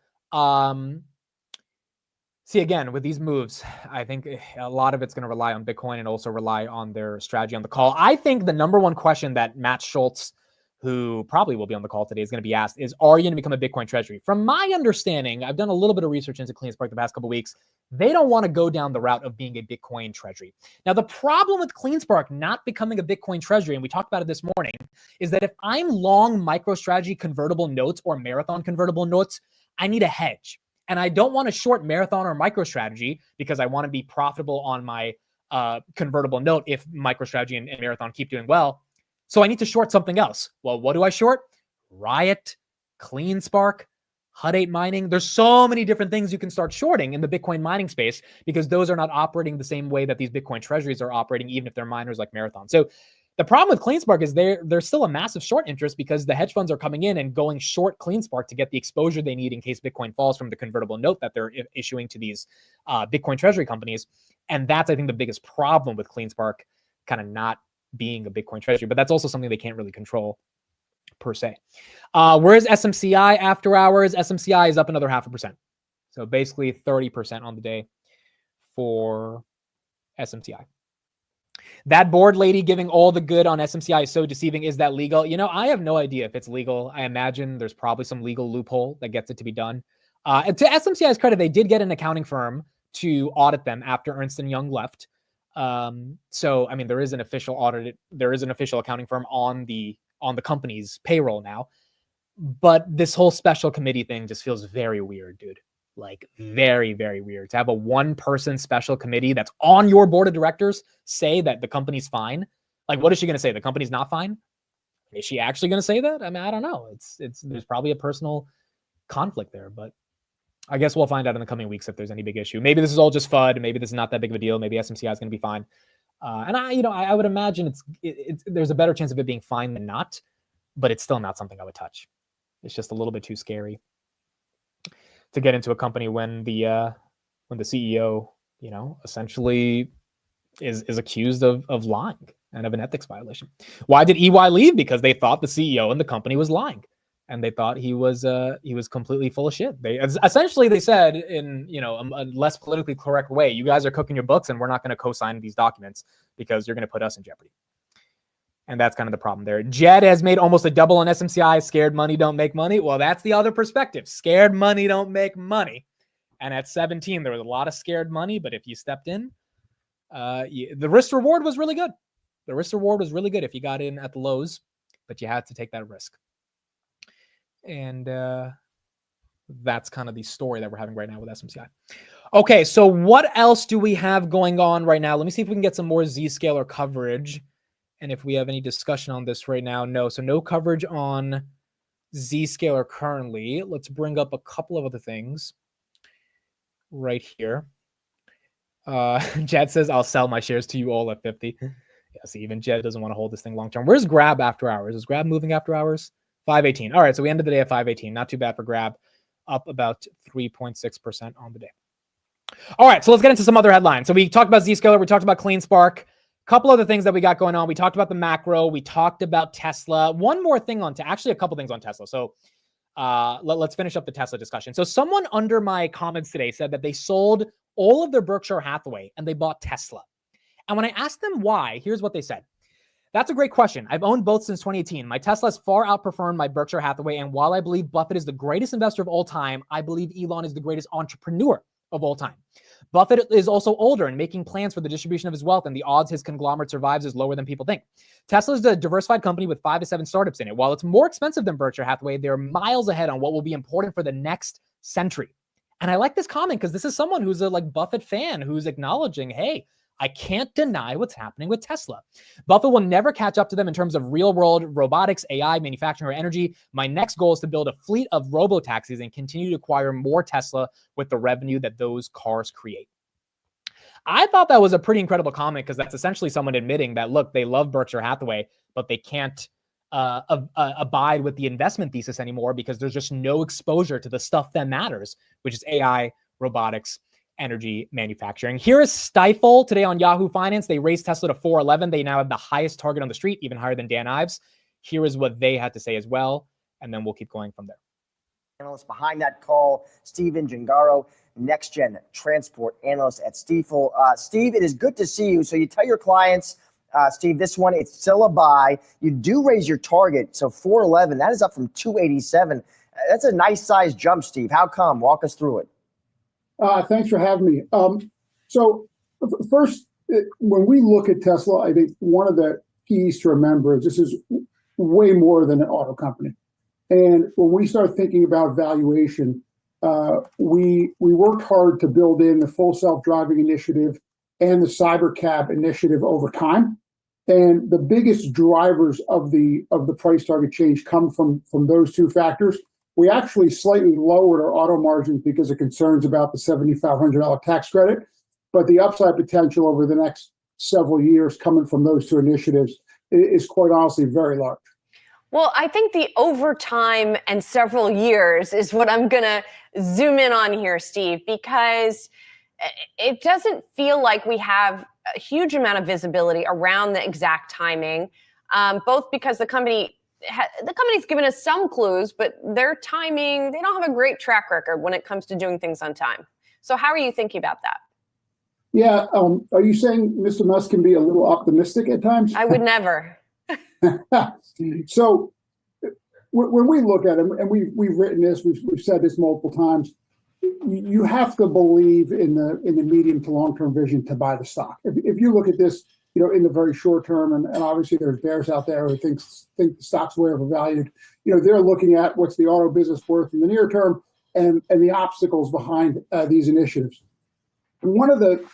See, again, with these moves, I think a lot of it's going to rely on Bitcoin and also rely on their strategy on the call. I think the number one question that Matt Schultz, who probably will be on the call today, is going to be asked is, are you going to become a Bitcoin treasury? From my understanding, I've done a little bit of research into CleanSpark the past couple of weeks. They don't want to go down the route of being a Bitcoin treasury. Now, the problem with CleanSpark not becoming a Bitcoin treasury, and we talked about it this morning, is that if I'm long MicroStrategy convertible notes or Marathon convertible notes, I need a hedge. And I don't want to short Marathon or MicroStrategy because I want to be profitable on my convertible note if MicroStrategy and Marathon keep doing well. So I need to short something else. Well, what do I short? Riot, CleanSpark, Hut 8 mining. There's so many different things you can start shorting in the Bitcoin mining space because those are not operating the same way that these Bitcoin treasuries are operating, even if they're miners like Marathon. So the problem with CleanSpark is there's still a massive short interest because the hedge funds are coming in and going short CleanSpark to get the exposure they need in case Bitcoin falls from the convertible note that they're issuing to these Bitcoin treasury companies. And that's, I think, the biggest problem with CleanSpark kind of not being a Bitcoin treasury, but that's also something they can't really control per se. Where's SMCI after hours? SMCI is up another 0.5%. So basically 30% on the day for SMCI. That board lady giving all the good on SMCI is so deceiving. Is that legal? You know, I have no idea if it's legal. I imagine there's probably some legal loophole that gets it to be done. And to SMCI's credit, they did get an accounting firm to audit them after Ernst & Young left. So, I mean, there is an official accounting firm on the company's payroll now, but this whole special committee thing just feels very weird, dude. Like very, very weird to have a one-person special committee that's on your board of directors say that the company's fine. Like, what is she going to say? The company's not fine? Is she actually going to say that? I mean, I don't know. There's probably a personal conflict there, but I guess we'll find out in the coming weeks if there's any big issue. Maybe this is all just FUD. Maybe this is not that big of a deal. Maybe SMCI is going to be fine. And I would imagine there's a better chance of it being fine than not, but it's still not something I would touch. It's just a little bit too scary to get into a company when the CEO, essentially is accused of lying and of an ethics violation. Why did EY leave? Because they thought the CEO and the company was lying. And they thought he was completely full of shit. They said in a less politically correct way, you guys are cooking your books and we're not going to co-sign these documents because you're going to put us in jeopardy. And that's kind of the problem there. Jed has made almost a double on SMCI. Scared money don't make money. Well, that's the other perspective. Scared money don't make money. And at 17, there was a lot of scared money. But if you stepped in, the risk reward was really good. The risk reward was really good if you got in at the lows, but you had to take that risk. And that's kind of the story that we're having right now with SMCI. Okay, so what else do we have going on right now? Let me see if we can get some more Zscaler coverage. And if we have any discussion on this right now, no. So no coverage on Zscaler currently. Let's bring up a couple of other things right here. Jed says, I'll sell my shares to you all at 50. Yeah, see, even Jed doesn't want to hold this thing long term. Where's Grab after hours? Is Grab moving after hours? 518. All right, so we ended the day at 518. Not too bad for Grab. Up about 3.6% on the day. All right, so let's get into some other headlines. So we talked about Zscaler. We talked about CleanSpark. A couple other things that we got going on. We talked about the macro. We talked about Tesla. One more thing actually a couple things on Tesla. So let's finish up the Tesla discussion. So someone under my comments today said that they sold all of their Berkshire Hathaway and they bought Tesla. And when I asked them why, here's what they said. That's a great question. I've owned both since 2018. My Tesla has far outperformed my Berkshire Hathaway. And while I believe Buffett is the greatest investor of all time, I believe Elon is the greatest entrepreneur of all time. Buffett is also older and making plans for the distribution of his wealth, and the odds his conglomerate survives is lower than people think. Tesla is a diversified company with 5 to 7 startups in it. While it's more expensive than Berkshire Hathaway, they're miles ahead on what will be important for the next century. And I like this comment because this is someone who's a Buffett fan who's acknowledging, hey, I can't deny what's happening with Tesla. Buffett will never catch up to them in terms of real-world robotics, AI, manufacturing, or energy. My next goal is to build a fleet of robo-taxis and continue to acquire more Tesla with the revenue that those cars create. I thought that was a pretty incredible comment because that's essentially someone admitting that, look, they love Berkshire Hathaway, but they can't abide with the investment thesis anymore because there's just no exposure to the stuff that matters, which is AI, robotics, energy manufacturing. Here is Stifel today on Yahoo Finance. They raised Tesla to 411. They now have the highest target on the street, even higher than Dan Ives. Here is what they had to say as well, and then we'll keep going from there. Analyst behind that call, Steven Gengaro, next-gen transport analyst at Stifel. Steve, it is good to see you. So you tell your clients, Steve, this one, it's still a buy. You do raise your target, so 411, that is up from 287. That's a nice size jump, Steve. How come? Walk us through it. Thanks for having me. So first, when we look at Tesla, I think one of the keys to remember is this is way more than an auto company. And when we start thinking about valuation, we worked hard to build in the full self-driving initiative and the cybercab initiative over time. And the biggest drivers of the price target change come from those two factors. We actually slightly lowered our auto margins because of concerns about the $7,500 tax credit, but the upside potential over the next several years coming from those two initiatives is quite honestly very large. Well, I think the overtime and several years is what I'm going to zoom in on here, Steve, because it doesn't feel like we have a huge amount of visibility around the exact timing, both because the company's given us some clues, but their timing, they don't have a great track record when it comes to doing things on time. So how are you thinking about that? Yeah. Are you saying Mr. Musk can be a little optimistic at times? I would never. So when we look at it, and we've written this, we've said this multiple times, you have to believe in the medium to long-term vision to buy the stock. If you look at this, in the very short term, and obviously there's bears out there who think the stock's way overvalued. They're looking at what's the auto business worth in the near term and the obstacles behind these initiatives. And one of the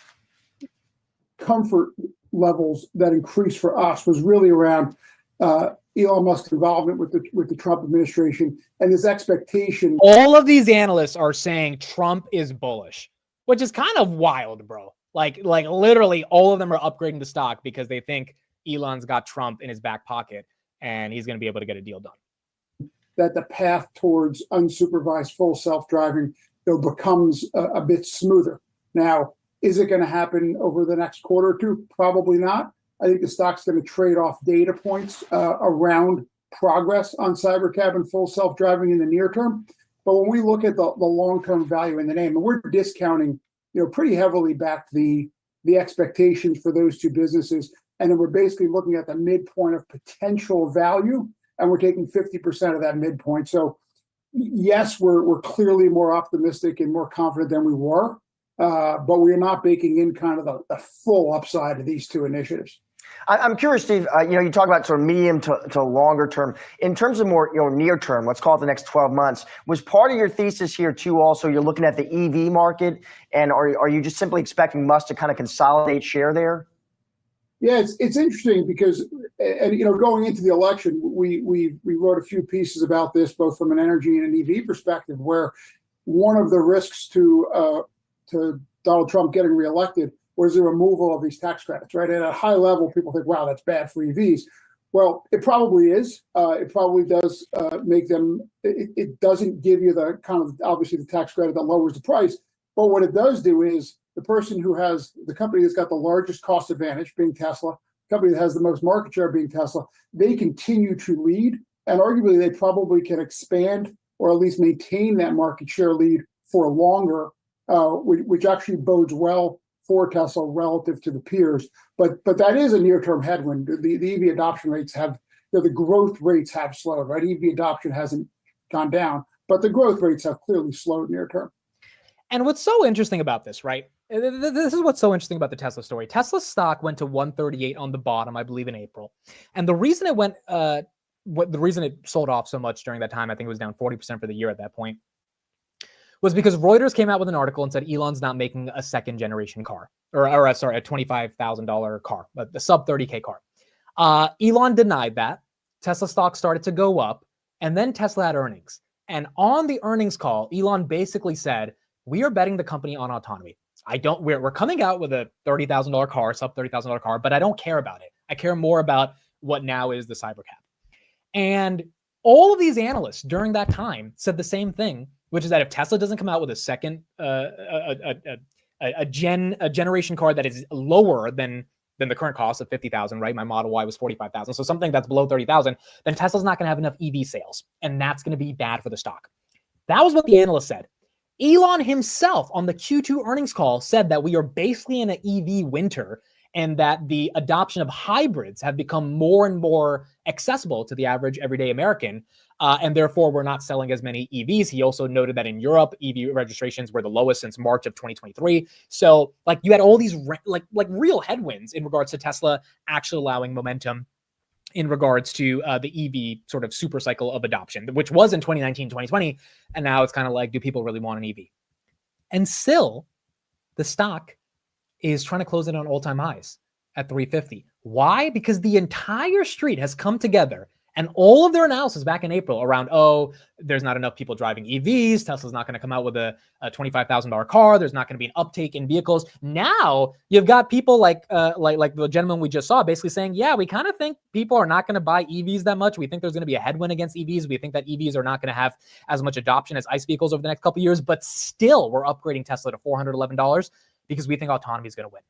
comfort levels that increased for us was really around Elon Musk's involvement with the Trump administration and this expectation. All of these analysts are saying Trump is bullish, which is kind of wild, bro. Like literally all of them are upgrading the stock because they think Elon's got Trump in his back pocket and he's going to be able to get a deal done. That the path towards unsupervised full self-driving becomes a bit smoother. Now, is it going to happen over the next quarter or two? Probably not. I think the stock's going to trade off data points around progress on cybercab and full self-driving in the near term. But when we look at the long-term value in the name, and we're discounting pretty heavily back the expectations for those two businesses. And then we're basically looking at the midpoint of potential value, and we're taking 50% of that midpoint. So yes, we're clearly more optimistic and more confident than we were, but we're not baking in kind of the full upside of these two initiatives. I'm curious, Steve, you talk about sort of medium to longer term. In terms of more near term, let's call it the next 12 months, was part of your thesis here too also you're looking at the EV market, and are you just simply expecting Musk to kind of consolidate share there? Yeah, it's interesting because, and going into the election, we wrote a few pieces about this, both from an energy and an EV perspective, where one of the risks to Donald Trump getting reelected was the removal of these tax credits, right? And at a high level, people think, wow, that's bad for EVs. Well, it probably is. It probably does make them, it doesn't give you the kind of, obviously, the tax credit that lowers the price. But what it does do is the person who has, the company that's got the largest cost advantage, being Tesla, the company that has the most market share, being Tesla, they continue to lead. And arguably, they probably can expand or at least maintain that market share lead for longer, which actually bodes well for Tesla relative to the peers. But that is a near-term headwind. The EV adoption rates the growth rates have slowed, right? EV adoption hasn't gone down, but the growth rates have clearly slowed near term. And what's so interesting about this, right? This is what's so interesting about the Tesla story. Tesla stock went to 138 on the bottom, I believe, in April. And the reason it went, the reason it sold off so much during that time, I think it was down 40% for the year at that point, was because Reuters came out with an article and said Elon's not making a second generation car, or sorry, a $25,000 car, a sub 30K car. Elon denied that. Tesla stock started to go up, and then Tesla had earnings. And on the earnings call, Elon basically said, we are betting the company on autonomy. We're coming out with a $30,000 car, sub $30,000 car, but I don't care about it. I care more about what now is the cybercab. And all of these analysts during that time said the same thing, which is that if Tesla doesn't come out with a second, a generation car that is lower than the current cost of $50,000, right? My Model Y was $45,000. So something that's below $30,000, then Tesla's not going to have enough EV sales. And that's going to be bad for the stock. That was what the analyst said. Elon himself on the Q2 earnings call said that we are basically in an EV winter and that the adoption of hybrids have become more and more accessible to the average everyday American. And therefore, we're not selling as many EVs. He also noted that in Europe, EV registrations were the lowest since March of 2023. So like you had all these like real headwinds in regards to Tesla actually allowing momentum in regards to the EV sort of super cycle of adoption, which was in 2019, 2020. And now it's kind of like, do people really want an EV? And still, the stock is trying to close in on all-time highs at 350. Why? Because the entire street has come together and all of their analysis back in April around, there's not enough people driving EVs. Tesla's not going to come out with a $25,000 car. There's not going to be an uptake in vehicles. Now you've got people like the gentleman we just saw basically saying, yeah, we kind of think people are not going to buy EVs that much. We think there's going to be a headwind against EVs. We think that EVs are not going to have as much adoption as ICE vehicles over the next couple of years, but still we're upgrading Tesla to $411 because we think autonomy is going to win.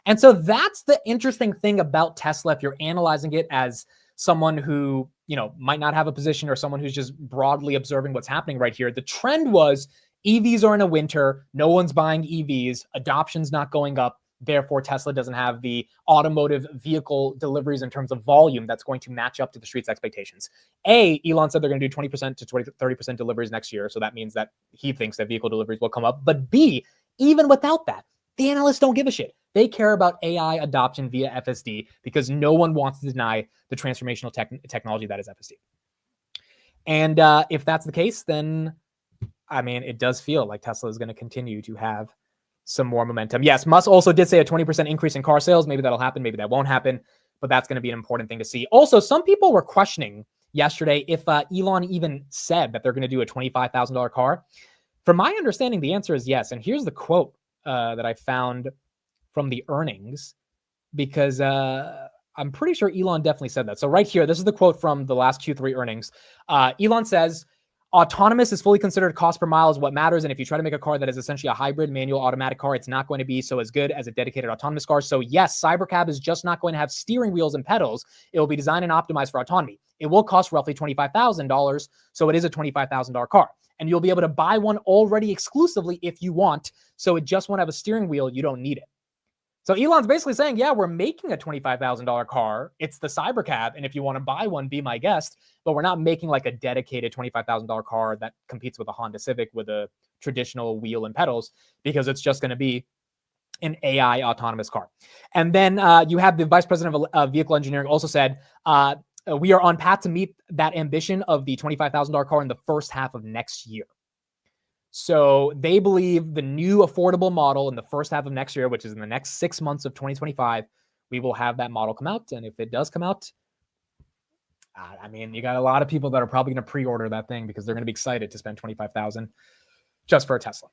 And so that's the interesting thing about Tesla. If you're analyzing it as someone who, might not have a position or someone who's just broadly observing what's happening right here, the trend was EVs are in a winter. No one's buying EVs. Adoption's not going up. Therefore, Tesla doesn't have the automotive vehicle deliveries in terms of volume that's going to match up to the street's expectations. Elon said they're going to do 20% to 30% deliveries next year. So that means that he thinks that vehicle deliveries will come up. But B, even without that, the analysts don't give a shit. They care about AI adoption via FSD because no one wants to deny the transformational technology that is FSD. And if that's the case, then, it does feel like Tesla is going to continue to have some more momentum. Yes, Musk also did say a 20% increase in car sales. Maybe that'll happen. Maybe that won't happen. But that's going to be an important thing to see. Also, some people were questioning yesterday if Elon even said that they're going to do a $25,000 car. From my understanding, the answer is yes. And here's the quote that I found from the earnings, because I'm pretty sure Elon definitely said that. So right here, this is the quote from the last Q3 earnings. Elon says, autonomous is fully considered cost per mile is what matters. And if you try to make a car that is essentially a hybrid manual automatic car, it's not going to be so as good as a dedicated autonomous car. So yes, Cybercab is just not going to have steering wheels and pedals. It will be designed and optimized for autonomy. It will cost roughly $25,000. So it is a $25,000 car. And you'll be able to buy one already exclusively if you want. So it just won't have a steering wheel. You don't need it. So Elon's basically saying, yeah, we're making a $25,000 car. It's the Cybercab. And if you want to buy one, be my guest. But we're not making like a dedicated $25,000 car that competes with a Honda Civic with a traditional wheel and pedals, because it's just going to be an AI autonomous car. And then you have the vice president of vehicle engineering also said, we are on path to meet that ambition of the $25,000 car in the first half of next year. So they believe the new affordable model in the first half of next year, which is in the next 6 months of 2025, we will have that model come out. And if it does come out, you got a lot of people that are probably going to pre-order that thing because they're going to be excited to spend $25,000 just for a Tesla.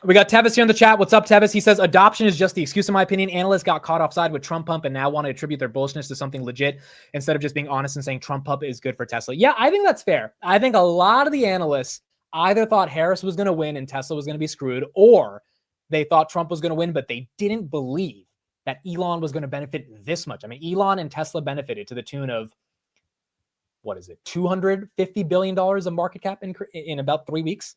We got Tevis here in the chat. What's up, Tevis? He says, adoption is just the excuse, in my opinion. Analysts got caught offside with Trump pump and now want to attribute their bullishness to something legit instead of just being honest and saying Trump pump is good for Tesla. Yeah, I think that's fair. I think a lot of the analysts either thought Harris was going to win and Tesla was going to be screwed, or they thought Trump was going to win, but they didn't believe that Elon was going to benefit this much. Elon and Tesla benefited to the tune of what is it, $250 billion of market cap in about 3 weeks.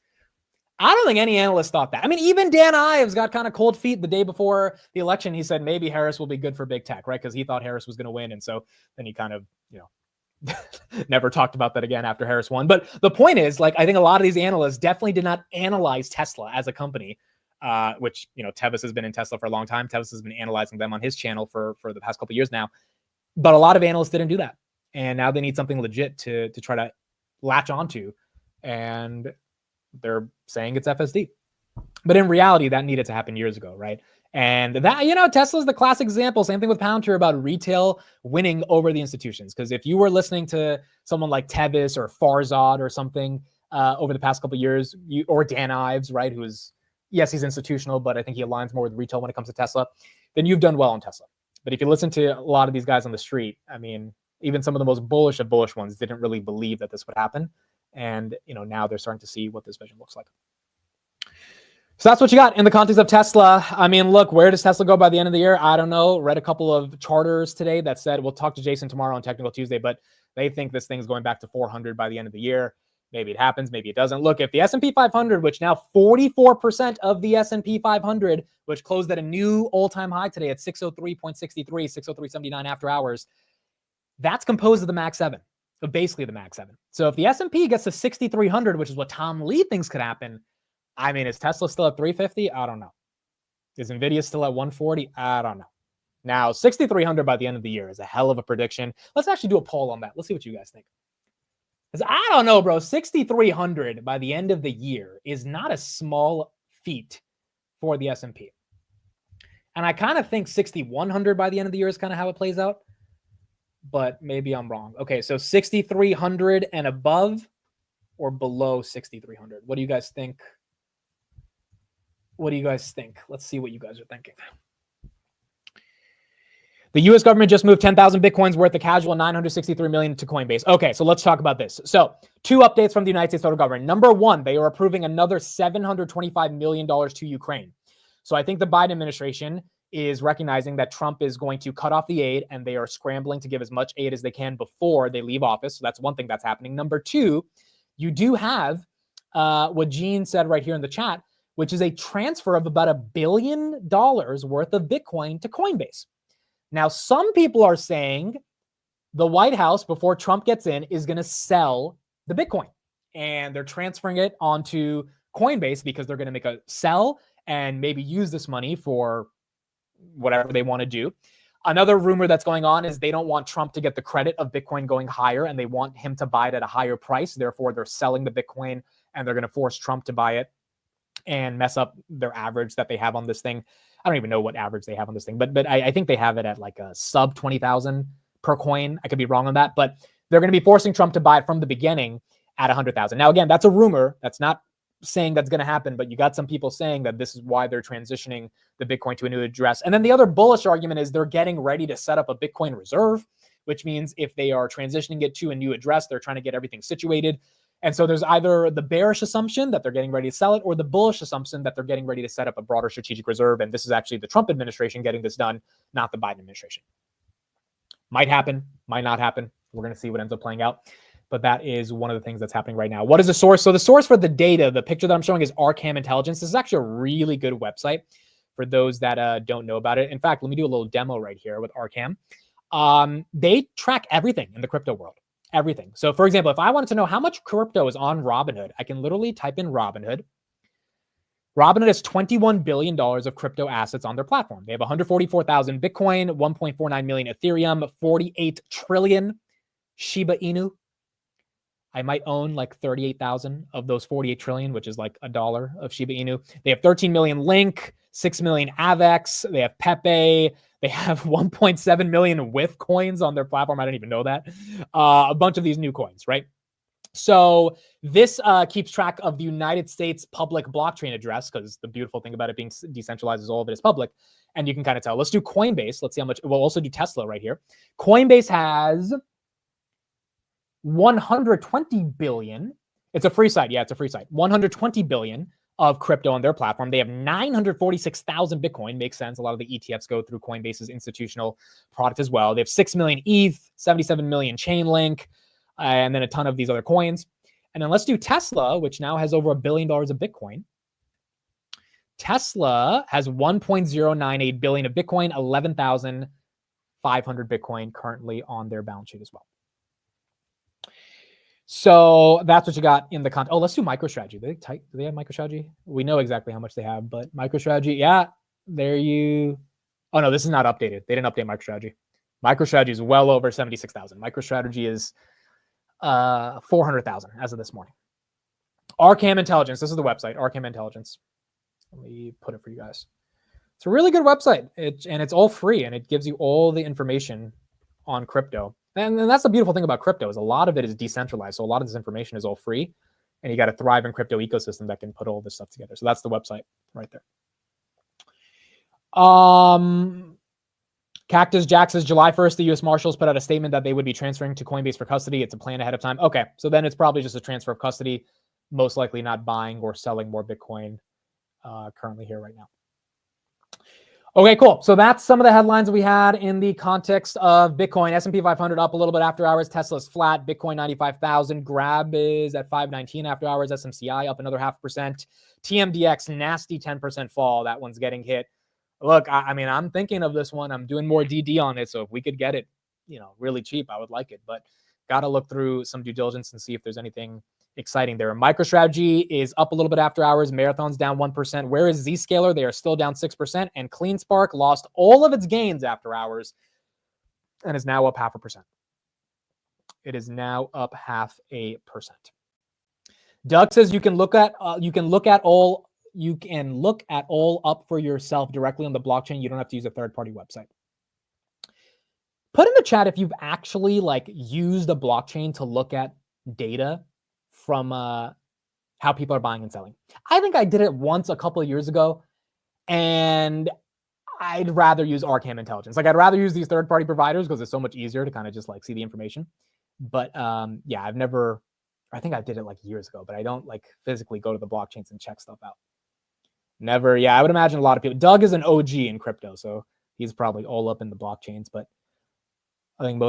I don't think any analyst thought that. I mean, even Dan Ives got kind of cold feet the day before the election. He said maybe Harris will be good for big tech, right? Because he thought Harris was going to win. And so then he kind of, never talked about that again after Harris won. But the point is, like, I think a lot of these analysts definitely did not analyze Tesla as a company, which, Tevis has been in Tesla for a long time. Tevis has been analyzing them on his channel for the past couple of years now. But a lot of analysts didn't do that. And now they need something legit to try to latch onto. And they're saying it's FSD. But in reality, that needed to happen years ago, right? And that, Tesla's the classic example. Same thing with Palantir about retail winning over the institutions. Because if you were listening to someone like Tevis or Farzad or something over the past couple of years, or Dan Ives, right, who's, yes, he's institutional, but I think he aligns more with retail when it comes to Tesla, then you've done well on Tesla. But if you listen to a lot of these guys on the street, I mean, even some of the most bullish of bullish ones didn't really believe that this would happen. And, now they're starting to see what this vision looks like. So that's what you got in the context of Tesla. I mean, look, where does Tesla go by the end of the year? I don't know. Read a couple of charters today that said, we'll talk to Jason tomorrow on Technical Tuesday, but they think this thing's going back to 400 by the end of the year. Maybe it happens, maybe it doesn't. Look, if the S&P 500, which now 44% of the S&P 500, which closed at a new all-time high today at 603.63, 603.79 after hours, that's composed of the Mag 7, of basically the Mag 7. So if the S&P gets to 6,300, which is what Tom Lee thinks could happen, I mean, is Tesla still at 350? I don't know. Is NVIDIA still at 140? I don't know. Now, 6,300 by the end of the year is a hell of a prediction. Let's actually do a poll on that. Let's see what you guys think. Because I don't know, bro. 6,300 by the end of the year is not a small feat for the S&P. And I kind of think 6,100 by the end of the year is kind of how it plays out. But maybe I'm wrong. Okay, so 6,300 and above or below 6,300. What do you guys think? What do you guys think? Let's see what you guys are thinking. The U.S. government just moved 10,000 Bitcoins worth of casual $963 million to Coinbase. Okay, so let's talk about this. So 2 updates from the United States federal government. Number 1, they are approving another $725 million to Ukraine. So I think the Biden administration is recognizing that Trump is going to cut off the aid, and they are scrambling to give as much aid as they can before they leave office. So that's one thing that's happening. Number 2, you do have what Gene said right here in the chat, which is a transfer of about $1 billion worth of Bitcoin to Coinbase. Now, some people are saying the White House, before Trump gets in, is going to sell the Bitcoin. And they're transferring it onto Coinbase because they're going to make a sell and maybe use this money for whatever they want to do. Another rumor that's going on is they don't want Trump to get the credit of Bitcoin going higher, and they want him to buy it at a higher price. Therefore, they're selling the Bitcoin, and they're going to force Trump to buy it and mess up their average that they have on this thing. I don't even know what average they have on this thing, but I think they have it at like a sub 20,000 per coin. I could be wrong on that, but they're going to be forcing Trump to buy it from the beginning at 100,000. Now, again, that's a rumor. That's not saying that's going to happen, but you got some people saying that this is why they're transitioning the Bitcoin to a new address. And then the other bullish argument is they're getting ready to set up a Bitcoin reserve, which means if they are transitioning it to a new address, they're trying to get everything situated. And so there's either the bearish assumption that they're getting ready to sell it, or the bullish assumption that they're getting ready to set up a broader strategic reserve. And this is actually the Trump administration getting this done, not the Biden administration. Might happen, might not happen. We're going to see what ends up playing out. But that is one of the things that's happening right now. What is the source? So the source for the data, the picture that I'm showing, is Arkham Intelligence. This is actually a really good website for those that don't know about it. In fact, let me do a little demo right here with Arkham. They track everything in the crypto world. Everything. So for example, if I wanted to know how much crypto is on Robinhood, I can literally type in Robinhood. Robinhood has $21 billion of crypto assets on their platform. They have 144,000 Bitcoin, 1.49 million Ethereum, 48 trillion Shiba Inu. I might own like 38,000 of those 48 trillion, which is like $1 of Shiba Inu. They have 13 million Link, 6 million Avex. They have Pepe. They have 1.7 million WIF coins on their platform. I didn't even know that. A bunch of these new coins, right? So this keeps track of the United States public blockchain address, because the beautiful thing about it being decentralized is all of it is public. And you can kind of tell. Let's do Coinbase. Let's see how much. We'll also do Tesla right here. Coinbase has 120 billion. It's a free site. Yeah, it's a free site. 120 billion of crypto on their platform. They have 946,000 Bitcoin. Makes sense. A lot of the ETFs go through Coinbase's institutional product as well. They have 6 million ETH, 77 million Chainlink, and then a ton of these other coins. And then let's do Tesla, which now has over $1 billion of Bitcoin. Tesla has 1.098 billion of Bitcoin, 11,500 Bitcoin currently on their balance sheet as well. So that's what you got in the content. Oh, let's do MicroStrategy. Do they have MicroStrategy? We know exactly how much they have, but MicroStrategy, yeah, there you. Oh no, this is not updated. They didn't update MicroStrategy. MicroStrategy is well over 76,000. MicroStrategy is 400,000 as of this morning. Arkham Intelligence. This is the website, Arkham Intelligence. Let me put it for you guys. It's a really good website, and it's all free, and it gives you all the information on crypto. And that's the beautiful thing about crypto is a lot of it is decentralized. So a lot of this information is all free, and you got a thriving crypto ecosystem that can put all this stuff together. So that's the website right there. Cactus Jack says July 1st, the U.S. Marshals put out a statement that they would be transferring to Coinbase for custody. It's a plan ahead of time. Okay, so then it's probably just a transfer of custody, most likely not buying or selling more Bitcoin currently here right now. Okay, cool. So that's some of the headlines we had in the context of Bitcoin. S&P 500 up a little bit after hours. Tesla's flat. Bitcoin 95,000. Grab is at 519 after hours. SMCI up another 0.5%. TMDX nasty 10% fall. That one's getting hit. Look, I mean, I'm thinking of this one. I'm doing more DD on it. So if we could get it, really cheap, I would like it. But got to look through some due diligence and see if there's anything exciting there. MicroStrategy is up a little bit after hours. Marathon's down 1%. Where is Zscaler? They are still down 6%. And CleanSpark lost all of its gains after hours and is now up 0.5%. It is now up 0.5%. Doug says you can look at all up for yourself directly on the blockchain. You don't have to use a third-party website. Put in the chat if you've actually used a blockchain to look at data from how people are buying and selling. I think I did it once a couple of years ago, and I'd rather use Arkham Intelligence. I'd rather use these third-party providers because it's so much easier to kind of just see the information. But yeah, I think I did it years ago, but I don't physically go to the blockchains and check stuff out. Never. Yeah, I would imagine a lot of people. Doug is an OG in crypto, so he's probably all up in the blockchains, but I think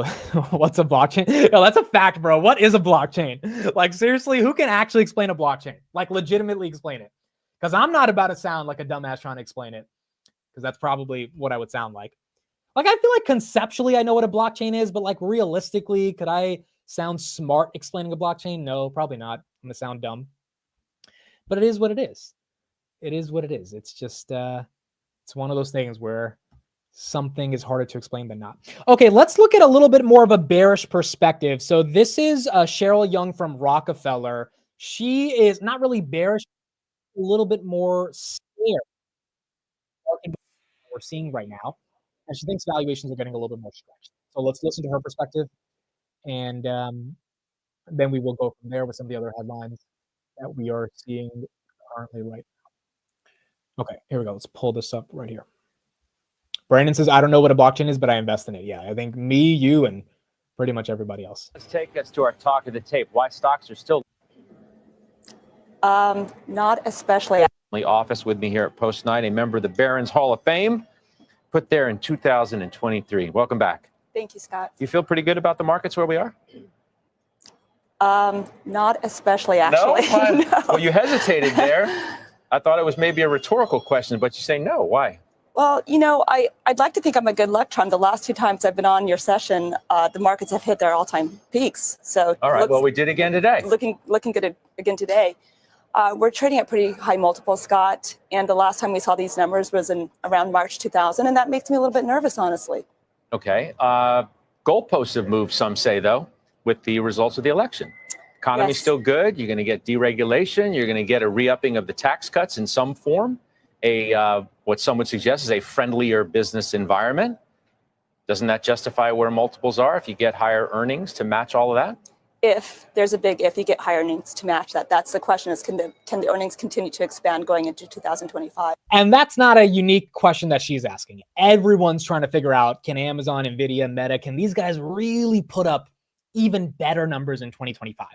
what's a blockchain? No, that's a fact, bro. What is a blockchain? Seriously, who can actually explain a blockchain? Legitimately explain it. Because I'm not about to sound like a dumbass trying to explain it. Because that's probably what I would sound like. I feel like conceptually I know what a blockchain is, but realistically, could I sound smart explaining a blockchain? No, probably not. I'm gonna sound dumb. But it is what it is. It is what it is. It's just it's one of those things where something is harder to explain than not. Okay, let's look at a little bit more of a bearish perspective. So this is Cheryl Young from Rockefeller. She is not really bearish, a little bit more scared we're seeing right now. And she thinks valuations are getting a little bit more stretched. So let's listen to her perspective. And then we will go from there with some of the other headlines that we are seeing currently right now. Okay, here we go. Let's pull this up right here. Brandon says, I don't know what a blockchain is, but I invest in it. Yeah, I think me, you, and pretty much everybody else. Let's take us to our talk of the tape. Why stocks are still not especially. Office with me here at Post 9, a member of the Barron's Hall of Fame, put there in 2023. Welcome back. Thank you, Scott. You feel pretty good about the markets where we are? Not especially, actually. No? No. Well, you hesitated there. I thought it was maybe a rhetorical question, but you say no. Why? Well, I'd like to think I'm a good luck charm. The last 2 times I've been on your session, the markets have hit their all-time peaks. So all right. Well, we did again today. Looking good again today. We're trading at pretty high multiples, Scott. And the last time we saw these numbers was in around March 2000, and that makes me a little bit nervous, honestly. Okay. Goalposts have moved, some say, though, with the results of the election. Economy's still good. You're going to get deregulation. You're going to get a re-upping of the tax cuts in some form. What some would suggest is a friendlier business environment. Doesn't that justify where multiples are if you get higher earnings to match all of that? If there's a big if, you get higher earnings to match that. That's the question: is can the earnings continue to expand going into 2025? And that's not a unique question that she's asking. Everyone's trying to figure out, can Amazon, Nvidia, Meta, can these guys really put up even better numbers in 2025?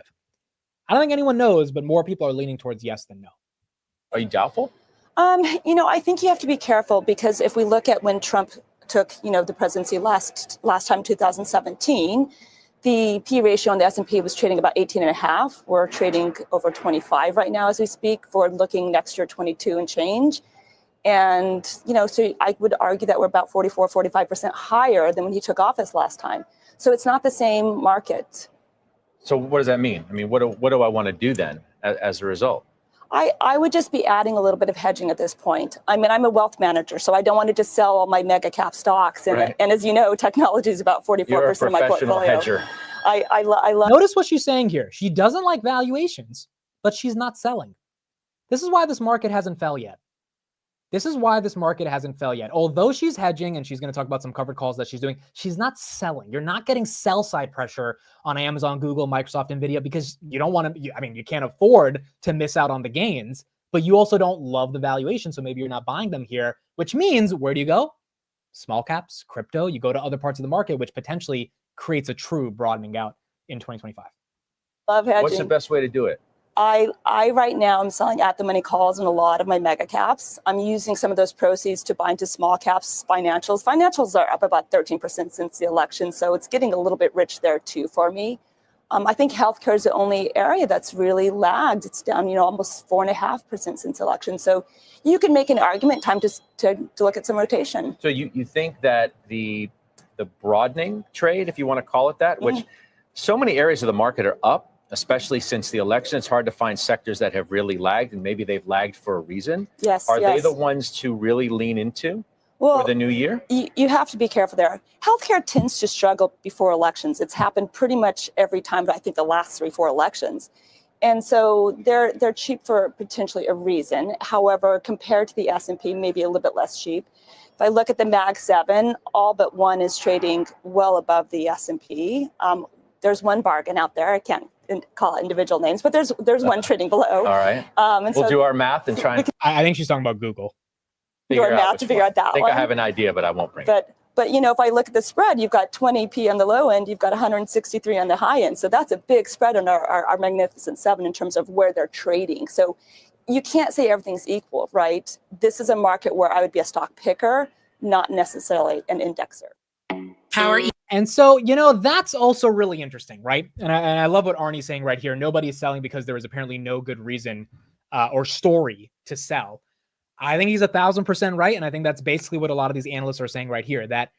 I don't think anyone knows, but more people are leaning towards yes than no. Are you doubtful? I think you have to be careful, because if we look at when Trump took, the presidency last time, 2017, The P ratio on the S&P was trading about 18.5. We're trading over 25 right now as we speak, forward looking next year 22 and change. And, so I would argue that we're about 44, 45% higher than when he took office last time. So it's not the same market. So what does that mean? I mean, what do I want to do then as a result? I would just be adding a little bit of hedging at this point. I mean, I'm a wealth manager, so I don't want to just sell all my mega cap stocks. And, Right. and as you know, technology is about 44% of my portfolio. Hedger. I love. Notice what she's saying here. She doesn't like valuations, but she's not selling. This is why this market hasn't fell yet. Although she's hedging and she's going to talk about some covered calls that she's doing, she's not selling. You're not getting sell side pressure on Amazon, Google, Microsoft, Nvidia because you don't want to, you can't afford to miss out on the gains, but you also don't love the valuation. So maybe you're not buying them here, which means where do you go? Small caps, crypto, you go to other parts of the market, which potentially creates a true broadening out in 2025. Love hedging. What's the best way to do it? I right now I'm selling at the money calls in a lot of my mega caps. I'm using some of those proceeds to buy into small caps financials. Financials are up about 13% since the election, so it's getting a little bit rich there too for me. I think healthcare is the only area that's really lagged. It's down, almost 4.5% since election. So you can make an argument time to look at some rotation. So you think that the broadening trade, if you want to call it that, which so many areas of the market are up, especially since the election. It's hard to find sectors that have really lagged, and maybe they've lagged for a reason. Yes. Are they the ones to really lean into for the new year? You have to be careful there. Healthcare tends to struggle before elections. It's happened pretty much every time, but I think the last 3-4 elections. And so they're cheap for potentially a reason. However, compared to the S&P, maybe a little bit less cheap. If I look at the Mag 7, all but one is trading well above the S&P. There's one bargain out there. I can't call it individual names, but there's one trading below. All right. We'll do our math and try and I think she's talking about Google. figure out that I think one. I have an idea, but I won't bring it. But if I look at the spread, you've got 20p on the low end, you've got 163 on the high end. So that's a big spread on our Magnificent Seven in terms of where they're trading. So you can't say everything's equal, right? This is a market where I would be a stock picker, not necessarily an indexer. And so, that's also really interesting, right? And I love what Arnie's saying right here. Nobody is selling because there was apparently no good reason or story to sell. I think he's 1,000% right. And I think that's basically what a lot of these analysts are saying right here, that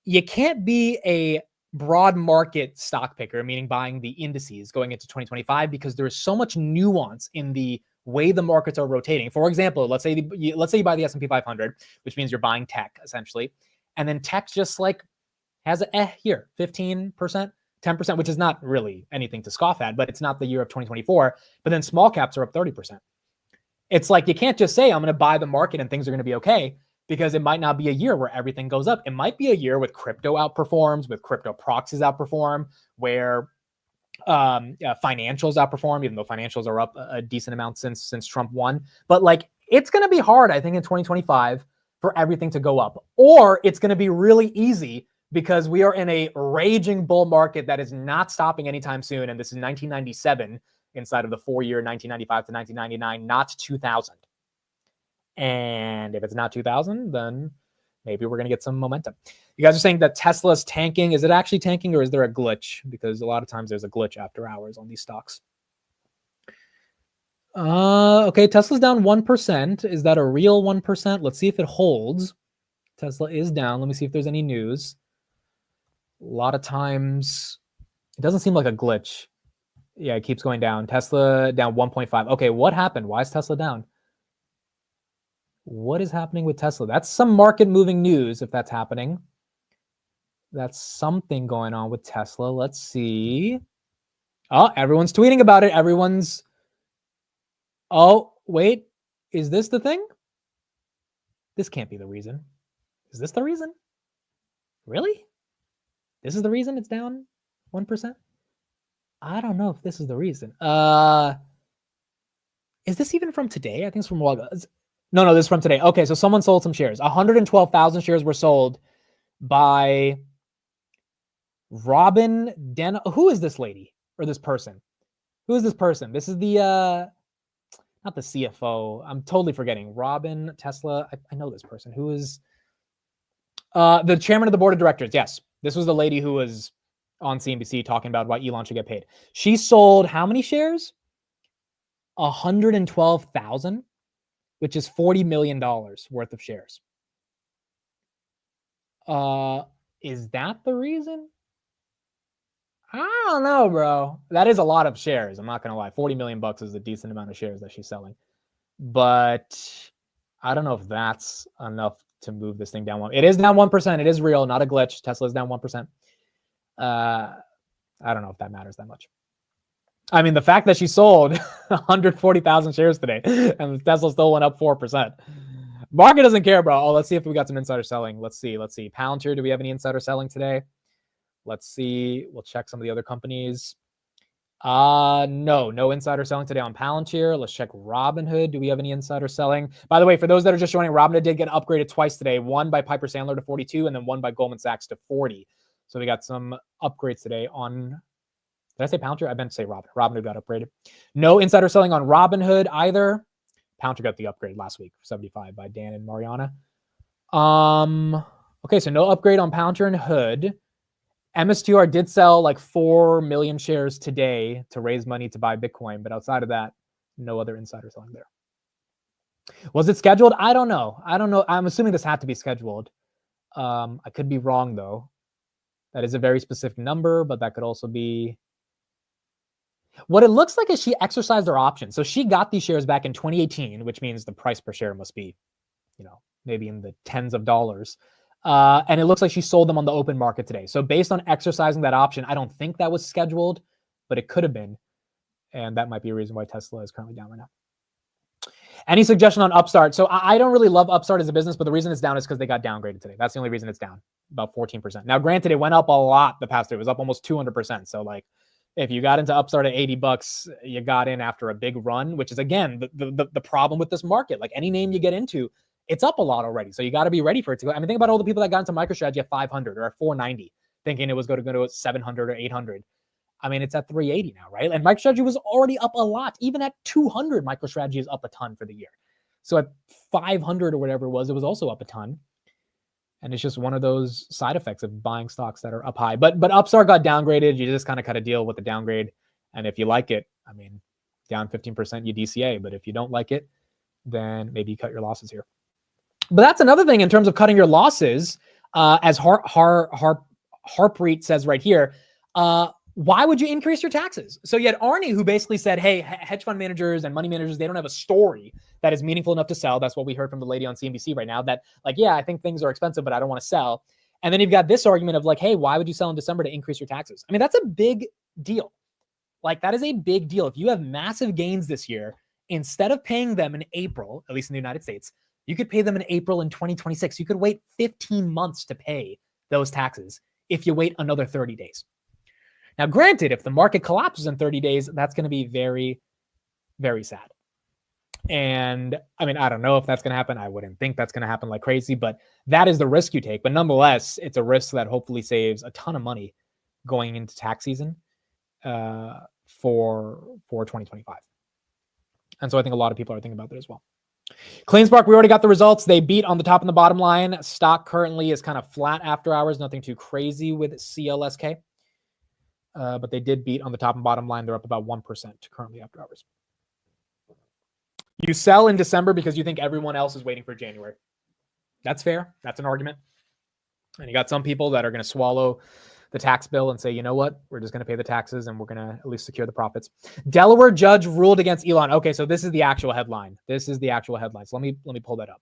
you can't be a broad market stock picker, meaning buying the indices going into 2025, because there is so much nuance in the way the markets are rotating. For example, let's say you buy the S&P 500, which means you're buying tech essentially. And then tech just has here, 15%, 10%, which is not really anything to scoff at, but it's not the year of 2024. But then small caps are up 30%. It's like, you can't just say, I'm going to buy the market and things are going to be okay, because it might not be a year where everything goes up. It might be a year with crypto outperforms, with crypto proxies outperform, where financials outperform, even though financials are up a decent amount since Trump won. But it's going to be hard, I think, in 2025 for everything to go up, or it's going to be really easy because we are in a raging bull market that is not stopping anytime soon. And this is 1997 inside of the 4-year 1995 to 1999, not 2000. And if it's not 2000, then maybe we're going to get some momentum. You guys are saying that Tesla's tanking. Is it actually tanking, or is there a glitch? Because a lot of times there's a glitch after hours on these stocks. Okay, Tesla's down 1%. Is that a real 1%? Let's see if it holds. Tesla is down. Let me see if there's any news. A lot of times, it doesn't seem like a glitch. Yeah, it keeps going down. Tesla down 1.5. Okay, what happened? Why is Tesla down? What is happening with Tesla? That's some market moving news if that's happening. That's something going on with Tesla. Let's see. Oh, everyone's tweeting about it. Oh, wait. Is this the thing? This can't be the reason. Is this the reason? Really? This is the reason it's down 1%? I don't know if this is the reason. Is this even from today? I think it's from a while ago. No, this is from today. Okay, so someone sold some shares. 112,000 shares were sold by Robin Den. Who is this lady or this person? Who is this person? This is the not the CFO. I'm totally forgetting. Robin Tesla. I know this person. Who is the chairman of the board of directors? Yes, this was the lady who was on CNBC talking about why Elon should get paid. She sold how many shares? 112,000, which is $40 million worth of shares. Is that the reason? I don't know, bro. That is a lot of shares. I'm not gonna lie. 40 million bucks is a decent amount of shares that she's selling. But I don't know if that's enough to move this thing down. It is down 1%. It is real, not a glitch. Tesla is down 1%. I don't know if that matters that much. I mean, the fact that she sold 140,000 shares today and Tesla still went up 4%. Market doesn't care, bro. Oh, let's see if we got some insider selling. Let's see. Palantir, do we have any insider selling today? Let's see. We'll check some of the other companies. No insider selling today on Palantir. Let's check Robinhood. Do we have any insider selling? By the way, for those that are just joining, Robinhood did get upgraded twice today. One by Piper Sandler to 42, and then one by Goldman Sachs to 40. So we got some upgrades today on. Did I say Palantir? I meant to say Robinhood. Robinhood got upgraded. No insider selling on Robinhood either. Palantir got the upgrade last week, 75 by Dan and Mariana. Okay, so no upgrade on Palantir and Hood. Mstr did sell like 4 million shares today to raise money to buy Bitcoin, but outside of that, no other insider selling there. Was it scheduled? I don't know. I'm assuming this had to be scheduled. I could be wrong though. That is a very specific number, but that could also be. What it looks like is she exercised her option. So she got these shares back in 2018, which means the price per share must be, maybe in the tens of dollars. And it looks like she sold them on the open market today. So based on exercising that option, I don't think that was scheduled, but it could have been. And that might be a reason why Tesla is currently down right now. Any suggestion on Upstart? So I don't really love Upstart as a business, but the reason it's down is because they got downgraded today. That's the only reason it's down, about 14%. Now, granted, it went up a lot the past day. It was up almost 200%. So like, if you got into Upstart at 80 bucks, you got in after a big run, which is, again, the problem with this market. Like any name you get into, it's up a lot already. So you got to be ready for it to go. I mean, think about all the people that got into MicroStrategy at 500 or at 490, thinking it was going to go to 700 or 800. I mean, it's at 380 now, right? And MicroStrategy was already up a lot. Even at 200, MicroStrategy is up a ton for the year. So at 500 or whatever it was also up a ton. And it's just one of those side effects of buying stocks that are up high. But Upstart got downgraded. You just kind of got to deal with the downgrade. And if you like it, I mean, down 15%, you DCA. But if you don't like it, then maybe you cut your losses here. But that's another thing in terms of cutting your losses. As Harpreet says right here, why would you increase your taxes? So you had Arnie who basically said, hey, hedge fund managers and money managers, they don't have a story that is meaningful enough to sell. That's what we heard from the lady on CNBC right now, that like, yeah, I think things are expensive, but I don't want to sell. And then you've got this argument of like, hey, why would you sell in December to increase your taxes? I mean, that's a big deal. Like that is a big deal. If you have massive gains this year, instead of paying them in April, at least in the United States, you could pay them in April in 2026. You could wait 15 months to pay those taxes if you wait another 30 days. Now, granted, if the market collapses in 30 days, that's going to be very, very sad. And I mean, I don't know if that's going to happen. I wouldn't think that's going to happen like crazy, but that is the risk you take. But nonetheless, it's a risk that hopefully saves a ton of money going into tax season for 2025. And so I think a lot of people are thinking about that as well. CleanSpark, we already got the results. They beat on the top and the bottom line. Stock currently is kind of flat after hours. Nothing too crazy with CLSK. But they did beat on the top and bottom line. They're up about 1% currently after hours. You sell in December because you think everyone else is waiting for January. That's fair. That's an argument. And you got some people that are going to swallow the tax bill and say, you know what, we're just going to pay the taxes and we're going to at least secure the profits. Delaware judge ruled against Elon. Okay, so this is the actual headline. So let me pull that up.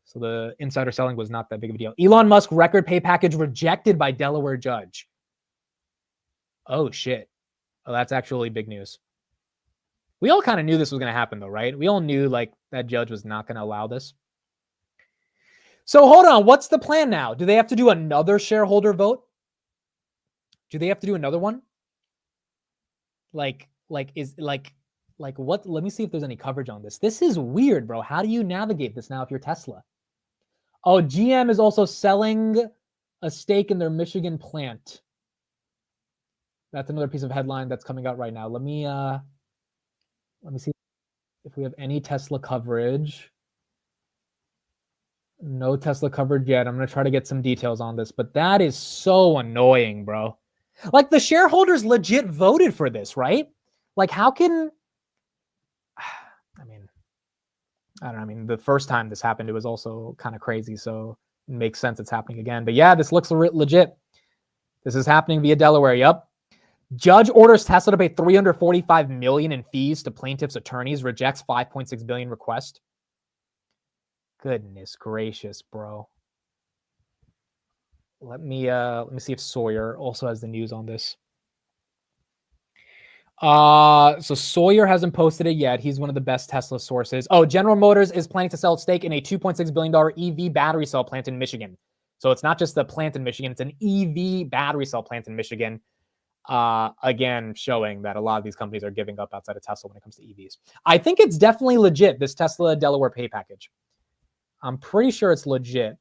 So the insider selling was not that big of a deal. Elon Musk record pay package rejected by Delaware judge. Oh, shit. Oh, that's actually big news. We all kind of knew this was going to happen, though, right? We all knew, like, that judge was not going to allow this. So hold on. What's the plan now? Do they have to do another shareholder vote? Do they have to do another one? Like what? Let me see if there's any coverage on this. This is weird, bro. How do you navigate this now if you're Tesla? Oh, GM is also selling a stake in their Michigan plant. That's another piece of headline that's coming out right now. Let me see if we have any Tesla coverage. No Tesla coverage yet. I'm going to try to get some details on this, but that is so annoying, bro. Like the shareholders legit voted for this, right? Like how can, I mean, I don't know. I mean, the first time this happened, it was also kind of crazy. So it makes sense it's happening again. But yeah, this looks legit. This is happening via Delaware. Yep. Judge orders Tesla to pay $345 million in fees to plaintiffs' attorneys, rejects $5.6 billion request. Goodness gracious, bro. Let me see if Sawyer also has the news on this. So Sawyer hasn't posted it yet. He's one of the best Tesla sources. Oh, General Motors is planning to sell its stake in a $2.6 billion EV battery cell plant in Michigan. So it's not just the plant in Michigan, it's an EV battery cell plant in Michigan. Again, showing that a lot of these companies are giving up outside of Tesla when it comes to EVs. I think it's definitely legit, this Tesla Delaware pay package. I'm pretty sure it's legit.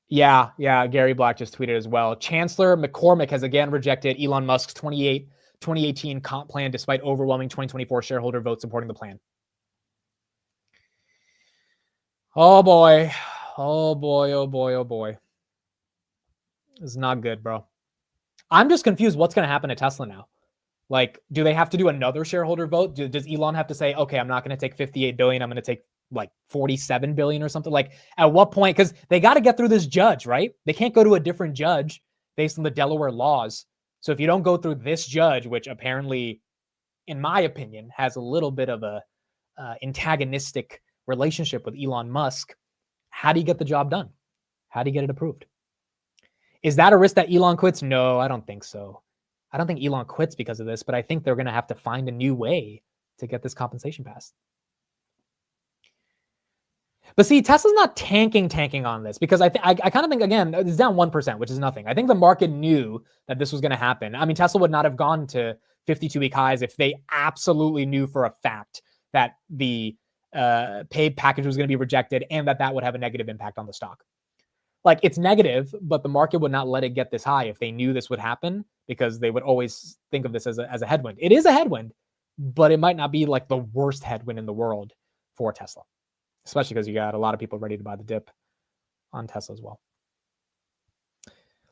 Yeah, Gary Black just tweeted as well. Chancellor McCormick has again rejected Elon Musk's 2018 comp plan despite overwhelming 2024 shareholder vote supporting the plan. Oh boy. Oh boy, oh boy, oh boy. This is not good, bro. I'm just confused what's going to happen to Tesla now. Like, do they have to do another shareholder vote? Does Elon have to say, okay, I'm not going to take 58 billion. I'm going to take like 47 billion or something? Like, at what point? Because they got to get through this judge, right? They can't go to a different judge based on the Delaware laws. So if you don't go through this judge, which apparently, in my opinion, has a little bit of a antagonistic relationship with Elon Musk, how do you get the job done? How do you get it approved? Is that a risk that Elon quits? No, I don't think so. I don't think Elon quits because of this, but I think they're going to have to find a new way to get this compensation passed. But see, Tesla's not tanking on this because I kind of think, again, it's down 1%, which is nothing. I think the market knew that this was going to happen. I mean, Tesla would not have gone to 52-week highs if they absolutely knew for a fact that the pay package was going to be rejected and that would have a negative impact on the stock. Like, it's negative, but the market would not let it get this high if they knew this would happen because they would always think of this as a headwind. It is a headwind, but it might not be like the worst headwind in the world for Tesla, especially because you got a lot of people ready to buy the dip on Tesla as well.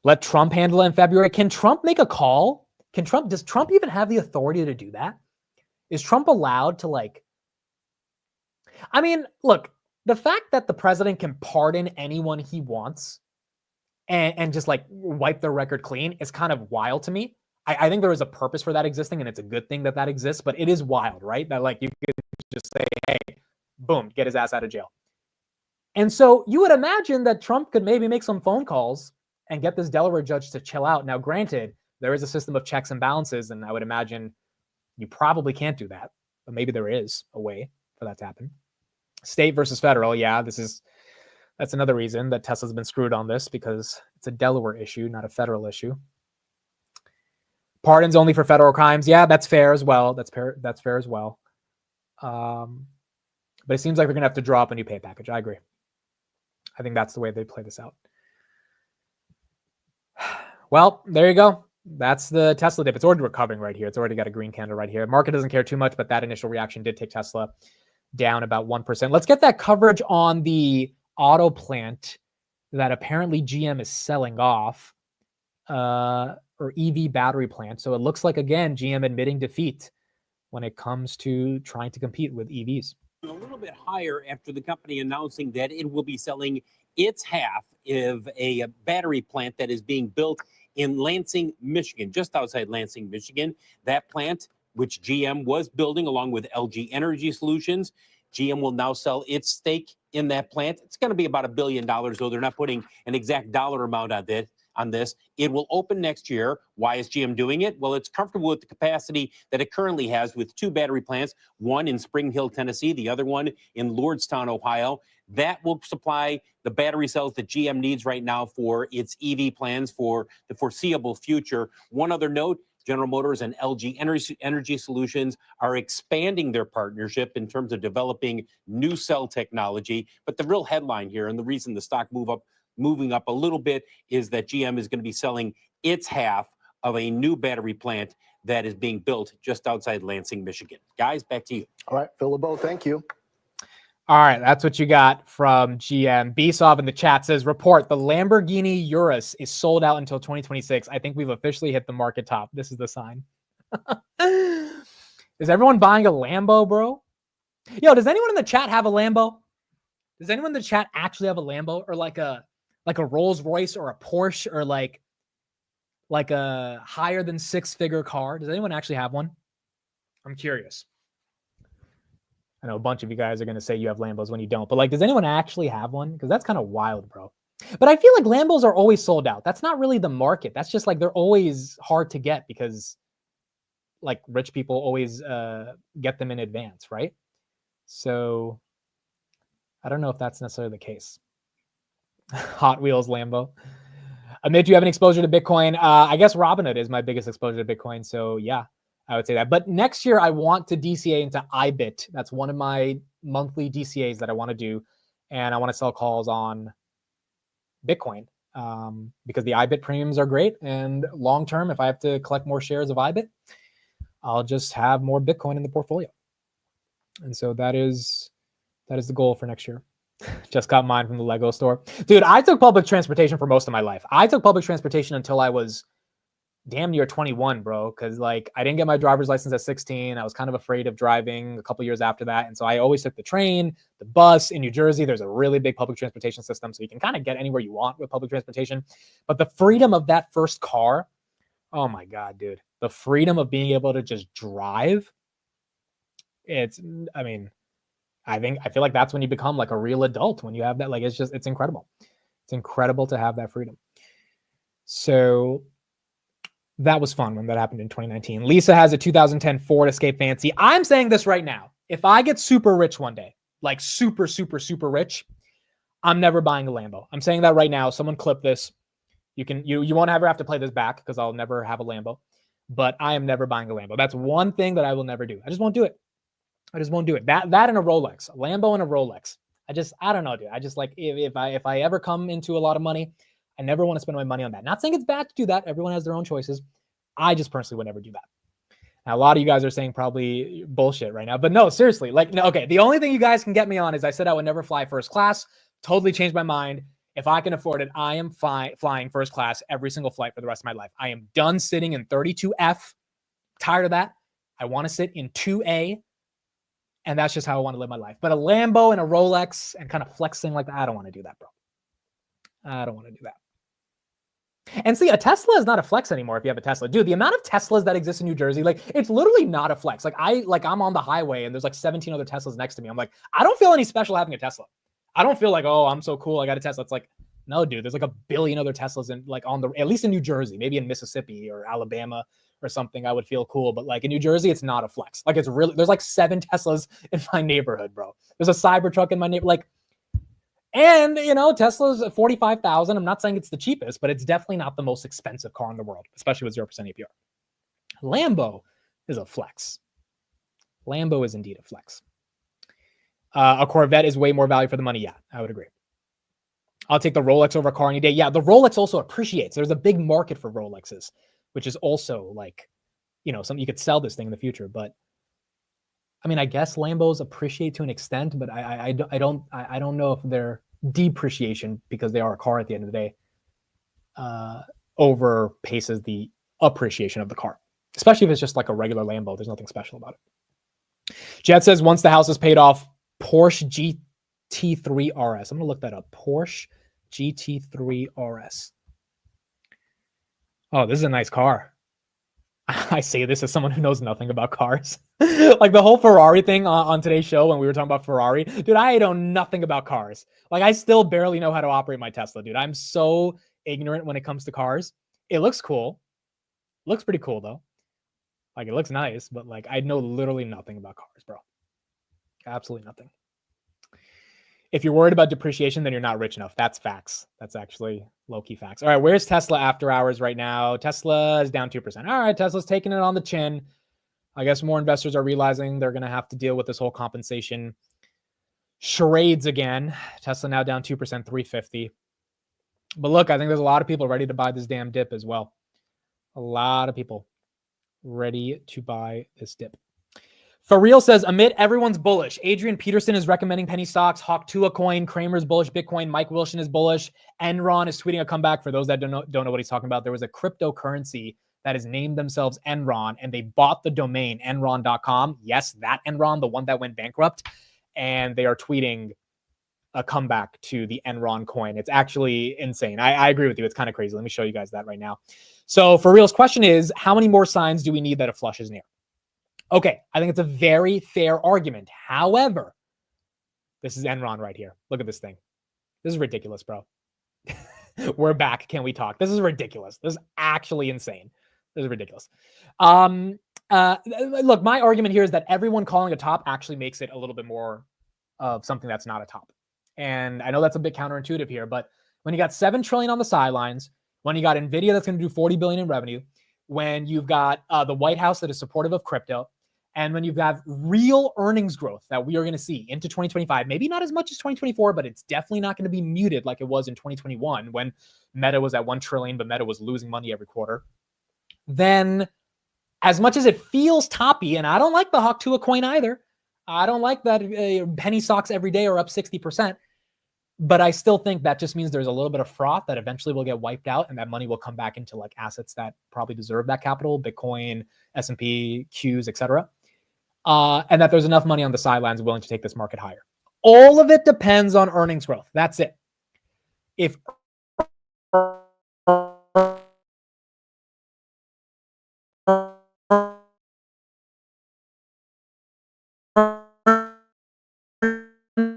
Let Trump handle it in February. Can Trump make a call? Does Trump even have the authority to do that? Is Trump allowed to, like, I mean, look, the fact that the president can pardon anyone he wants and just like wipe their record clean is kind of wild to me. I think there is a purpose for that existing, and it's a good thing that exists, but it is wild, right? That like you could just say, hey, boom, get his ass out of jail. And so you would imagine that Trump could maybe make some phone calls and get this Delaware judge to chill out. Now, granted, there is a system of checks and balances, and I would imagine you probably can't do that, but maybe there is a way for that to happen. State versus federal. Yeah, that's another reason that Tesla's been screwed on this, because it's a Delaware issue, not a federal issue. Pardons only for federal crimes. Yeah, that's fair as well. That's fair as well. But it seems like they're going to have to draw up a new pay package. I agree. I think that's the way they play this out. Well, there you go. That's the Tesla dip. It's already recovering right here. It's already got a green candle right here. Market doesn't care too much, but that initial reaction did take Tesla down about 1%. Let's get that coverage on the auto plant that apparently GM is selling off, or EV battery plant. So it looks like, again, GM admitting defeat when it comes to trying to compete with EVs. A little bit higher after the company announcing that it will be selling its half of a battery plant that is being built in Lansing, Michigan, just outside Lansing, Michigan. That plant, which GM was building along with LG Energy Solutions, GM will now sell its stake in that plant. It's going to be about $1 billion, though they're not putting an exact dollar amount on this. It will open next year. Why is GM doing it? Well, it's comfortable with the capacity that it currently has with 2 battery plants, one in Spring Hill, Tennessee, the other one in Lordstown, Ohio. That will supply the battery cells that GM needs right now for its EV plans for the foreseeable future. One other note, General Motors and LG Energy Solutions are expanding their partnership in terms of developing new cell technology. But the real headline here, and the reason the stock moving up a little bit, is that GM is going to be selling its half of a new battery plant that is being built just outside Lansing, Michigan. Guys, back to you. All right, Phil LeBeau, thank you. All right, that's what you got from GM. Bsov in the chat says, report, the Lamborghini Urus is sold out until 2026. I think we've officially hit the market top. This is the sign. Is everyone buying a Lambo, bro? Yo, does anyone in the chat have a Lambo? Does anyone in the chat actually have a Lambo or like a Rolls Royce or a Porsche or like a higher than 6-figure car? Does anyone actually have one? I'm curious. I know a bunch of you guys are going to say you have Lambos when you don't, but like, does anyone actually have one? Because that's kind of wild, bro. But I feel like Lambos are always sold out. That's not really the market. That's just like, they're always hard to get because like rich people always get them in advance, right? So I don't know if that's necessarily the case. Hot Wheels Lambo. Amit, do you have any exposure to Bitcoin? I guess Robinhood is my biggest exposure to Bitcoin. So yeah, I would say that. But next year, I want to DCA into IBIT. That's one of my monthly DCAs that I want to do. And I want to sell calls on Bitcoin because the IBIT premiums are great. And long term, if I have to collect more shares of IBIT, I'll just have more Bitcoin in the portfolio. And so that is the goal for next year. Just got mine from the Lego store. Dude, I took public transportation for most of my life. I took public transportation until I was damn near 21, bro. Because like I didn't get my driver's license at 16. I was kind of afraid of driving a couple years after that. And so I always took the train, the bus. In New Jersey, there's a really big public transportation system. So you can kind of get anywhere you want with public transportation. But the freedom of that first car, oh my God, dude. The freedom of being able to just drive. I feel like that's when you become like a real adult, when you have that. Like, it's incredible. It's incredible to have that freedom. So that was fun when that happened in 2019. Lisa has a 2010 Ford Escape Fancy. I'm saying this right now. If I get super rich one day, like super, super, super rich, I'm never buying a Lambo. I'm saying that right now. Someone clip this. You won't ever have to play this back because I'll never have a Lambo, but I am never buying a Lambo. That's one thing that I will never do. I just won't do it. I just won't do it. That and a Rolex, a Lambo and a Rolex. I don't know, dude. I just like, if I ever come into a lot of money, I never want to spend my money on that. Not saying it's bad to do that. Everyone has their own choices. I just personally would never do that. Now, a lot of you guys are saying probably bullshit right now, but no, seriously, like, no, okay. The only thing you guys can get me on is I said I would never fly first class. Totally changed my mind. If I can afford it, I am flying first class every single flight for the rest of my life. I am done sitting in 32F. Tired of that. I want to sit in 2A. And that's just how I want to live my life. But a Lambo and a Rolex and kind of flexing like that, I don't want to do that, bro. I don't want to do that. And see, a Tesla is not a flex anymore if you have a Tesla. Dude, the amount of Teslas that exist in New Jersey, like, it's literally not a flex. Like, I'm on the highway and there's like 17 other Teslas next to me. I'm like, I don't feel any special having a Tesla. I don't feel like, oh, I'm so cool, I got a Tesla. It's like, no, dude, there's like a billion other Teslas in, like, at least in New Jersey, maybe in Mississippi or Alabama or something, I would feel cool. But like in New Jersey, it's not a flex. Like, it's really, there's like 7 Teslas in my neighborhood, bro. There's a Cybertruck in my neighborhood. Like, and Tesla's $45,000. I'm not saying it's the cheapest, but it's definitely not the most expensive car in the world, especially with 0% APR. Lambo is a flex. Lambo is indeed a flex. A Corvette is way more value for the money. Yeah, I would agree. I'll take the Rolex over a car any day. Yeah, the Rolex also appreciates. There's a big market for Rolexes, which is also like, something you could sell this thing in the future. But I mean, I guess Lambos appreciate to an extent, but I don't know if their depreciation, because they are a car at the end of the day, overpaces the appreciation of the car, especially if it's just like a regular Lambo. There's nothing special about it. Jet says, once the house is paid off, Porsche GT3 RS. I'm going to look that up. Porsche GT3 RS. Oh, this is a nice car. I say this as someone who knows nothing about cars. Like the whole Ferrari thing on today's show when we were talking about Ferrari. Dude, I know nothing about cars. Like, I still barely know how to operate my Tesla, dude. I'm so ignorant when it comes to cars. It looks cool. Looks pretty cool, though. Like, it looks nice, but like, I know literally nothing about cars, bro. Absolutely nothing. If you're worried about depreciation, then you're not rich enough. That's facts. That's actually low-key facts. All right, where's Tesla after hours right now? Tesla is down 2%. All right, Tesla's taking it on the chin. I guess more investors are realizing they're going to have to deal with this whole compensation charades again. Tesla now down 2%, 350. But look, I think there's a lot of people ready to buy this damn dip as well. A lot of people ready to buy this dip. For real says, Amit, everyone's bullish. Adrian Peterson is recommending penny stocks. Hawk2a coin. Kramer's bullish Bitcoin. Mike Wilson is bullish. Enron is tweeting a comeback. For those that don't know what he's talking about, there was a cryptocurrency that has named themselves Enron, and they bought the domain enron.com. Yes, that Enron, the one that went bankrupt. And they are tweeting a comeback to the Enron coin. It's actually insane. I agree with you. It's kind of crazy. Let me show you guys that right now. So for real's question is, how many more signs do we need that a flush is near? Okay, I think it's a very fair argument. However, this is Enron right here. Look at this thing. This is ridiculous, bro. We're back. Can we talk? This is ridiculous. This is actually insane. This is ridiculous. Look, my argument here is that everyone calling a top actually makes it a little bit more of something that's not a top. And I know that's a bit counterintuitive here, but when you got $7 trillion on the sidelines, when you got Nvidia that's going to do $40 billion in revenue, when you've got the White House that is supportive of crypto, and when you've got real earnings growth that we are going to see into 2025, maybe not as much as 2024, but it's definitely not going to be muted like it was in 2021 when Meta was at $1 trillion, but Meta was losing money every quarter. Then as much as it feels toppy, and I don't like the Hawk2a coin either, I don't like that penny stocks every day are up 60%, but I still think that just means there's a little bit of froth that eventually will get wiped out, and that money will come back into like assets that probably deserve that capital, Bitcoin, S&P, Qs, etc. And that there's enough money on the sidelines willing to take this market higher. All of it depends on earnings growth. That's it. If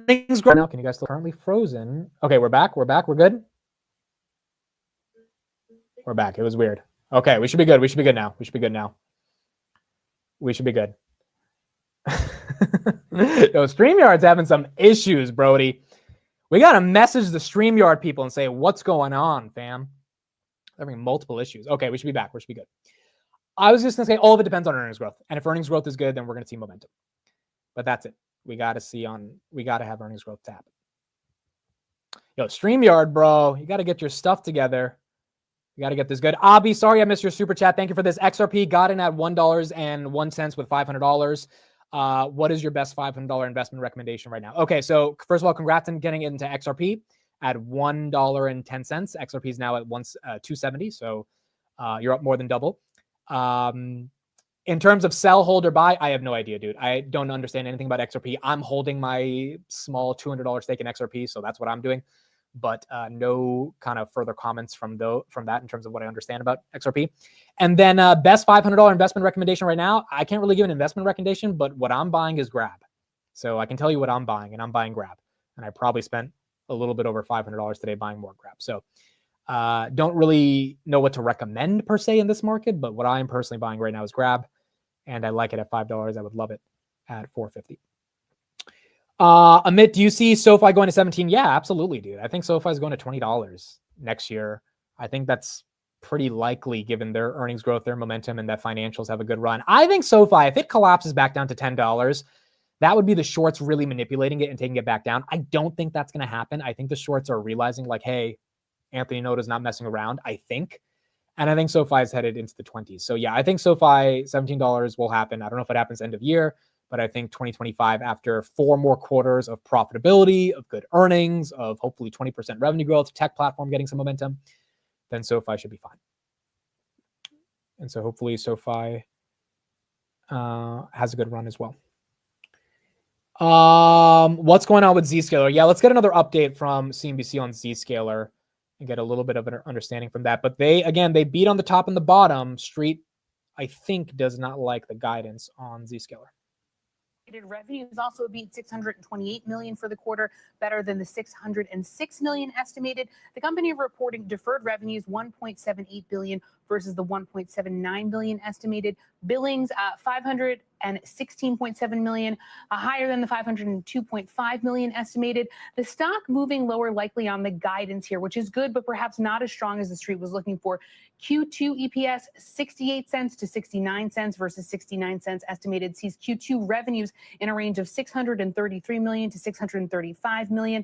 earnings grow now, can you guys still currently frozen? Okay, we're back. We're back. We're good. We're back. It was weird. Okay, we should be good. We should be good now. We should be good now. We should be good. Yo, StreamYard's having some issues, Brody. We got to message the StreamYard people and say, what's going on, fam? They're having multiple issues. Okay, we should be back. We should be good. I was just going to say all of it depends on earnings growth. And if earnings growth is good, then we're going to see momentum. But that's it. We got to have earnings growth to happen. Yo, StreamYard, bro, you got to get your stuff together. You got to get this good. Abi, sorry I missed your super chat. Thank you for this. XRP got in at $1.01 with $500. What is your best $500 investment recommendation right now? Okay, so first of all, congrats on getting into XRP at $1.10. XRP is now at $2.70, so you're up more than double. In terms of sell, hold, or buy, I have no idea, dude. I don't understand anything about XRP. I'm holding my small $200 stake in XRP, so that's what I'm doing. But no kind of further comments from that in terms of what I understand about XRP. And then best $500 investment recommendation right now, I can't really give an investment recommendation, but what I'm buying is Grab. So I can tell you what I'm buying, and I'm buying Grab. And I probably spent a little bit over $500 today buying more Grab. So don't really know what to recommend per se in this market, but what I'm personally buying right now is Grab. And I like it at $5. I would love it at $4.50. Amit, do you see SoFi going to 17? Yeah, absolutely, dude. I think SoFi is going to $20 next year. I think that's pretty likely given their earnings growth, their momentum, and that financials have a good run. I think SoFi, if it collapses back down to $10, that would be the shorts really manipulating it and taking it back down. I don't think that's going to happen. I think the shorts are realizing like, hey, Anthony Nota's not messing around, I think. And I think SoFi is headed into the 20s. So yeah, I think SoFi, $17 will happen. I don't know if it happens end of year, but I think 2025, after 4 more quarters of profitability, of good earnings, of hopefully 20% revenue growth, tech platform getting some momentum, then SoFi should be fine. And so hopefully SoFi has a good run as well. What's going on with Zscaler? Yeah, let's get another update from CNBC on Zscaler and get a little bit of an understanding from that. But they beat on the top and the bottom. Street, I think, does not like the guidance on Zscaler. Revenues also beat $628 million for the quarter, better than the $606 million estimated. The company reporting deferred revenues $1.78 billion versus the $1.79 billion estimated. Billings $516.7 million, higher than the $502.5 million estimated. The stock moving lower likely on the guidance here, which is good, but perhaps not as strong as the street was looking for. Q2 EPS 68 cents to 69 cents versus 69 cents estimated. Sees Q2 revenues in a range of $633 million to $635 million.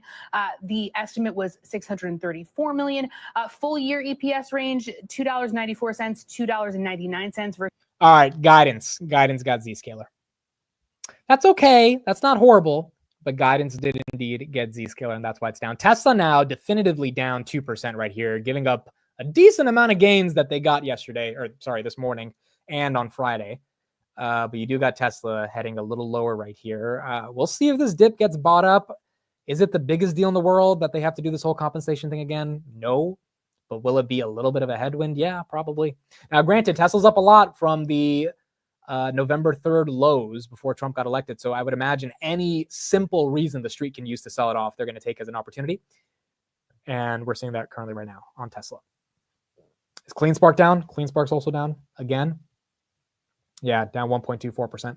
The estimate was $634 million. Full year EPS range $2.94 $2.99 versus. All right, guidance got Zscaler. That's okay. That's not horrible. But guidance did indeed get Zscaler, and that's why it's down. Tesla now definitively down 2% right here, giving up a decent amount of gains that they got this morning and on Friday. But you do got Tesla heading a little lower right here. We'll see if this dip gets bought up. Is it the biggest deal in the world that they have to do this whole compensation thing again? No. But will it be a little bit of a headwind? Yeah, probably. Now, granted, Tesla's up a lot from the November 3rd lows before Trump got elected. So I would imagine any simple reason the street can use to sell it off, they're going to take as an opportunity. And we're seeing that currently right now on Tesla. Is CleanSpark down? CleanSpark's also down again. Yeah, down 1.24%.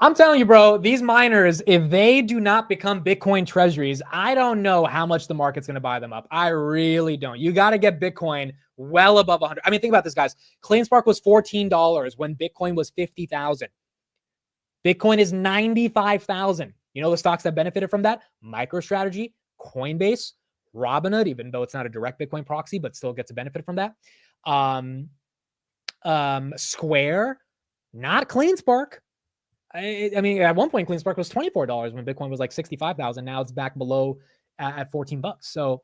I'm telling you, bro, these miners, if they do not become Bitcoin treasuries, I don't know how much the market's going to buy them up. I really don't. You got to get Bitcoin well above 100. I mean, think about this, guys. CleanSpark was $14 when Bitcoin was 50,000. Bitcoin is 95,000. You know the stocks that benefited from that? MicroStrategy, Coinbase, Robinhood, even though it's not a direct Bitcoin proxy, but still gets a benefit from that. Square, not CleanSpark. I mean, at one point, CleanSpark was $24 when Bitcoin was like 65,000. Now it's back below at $14. So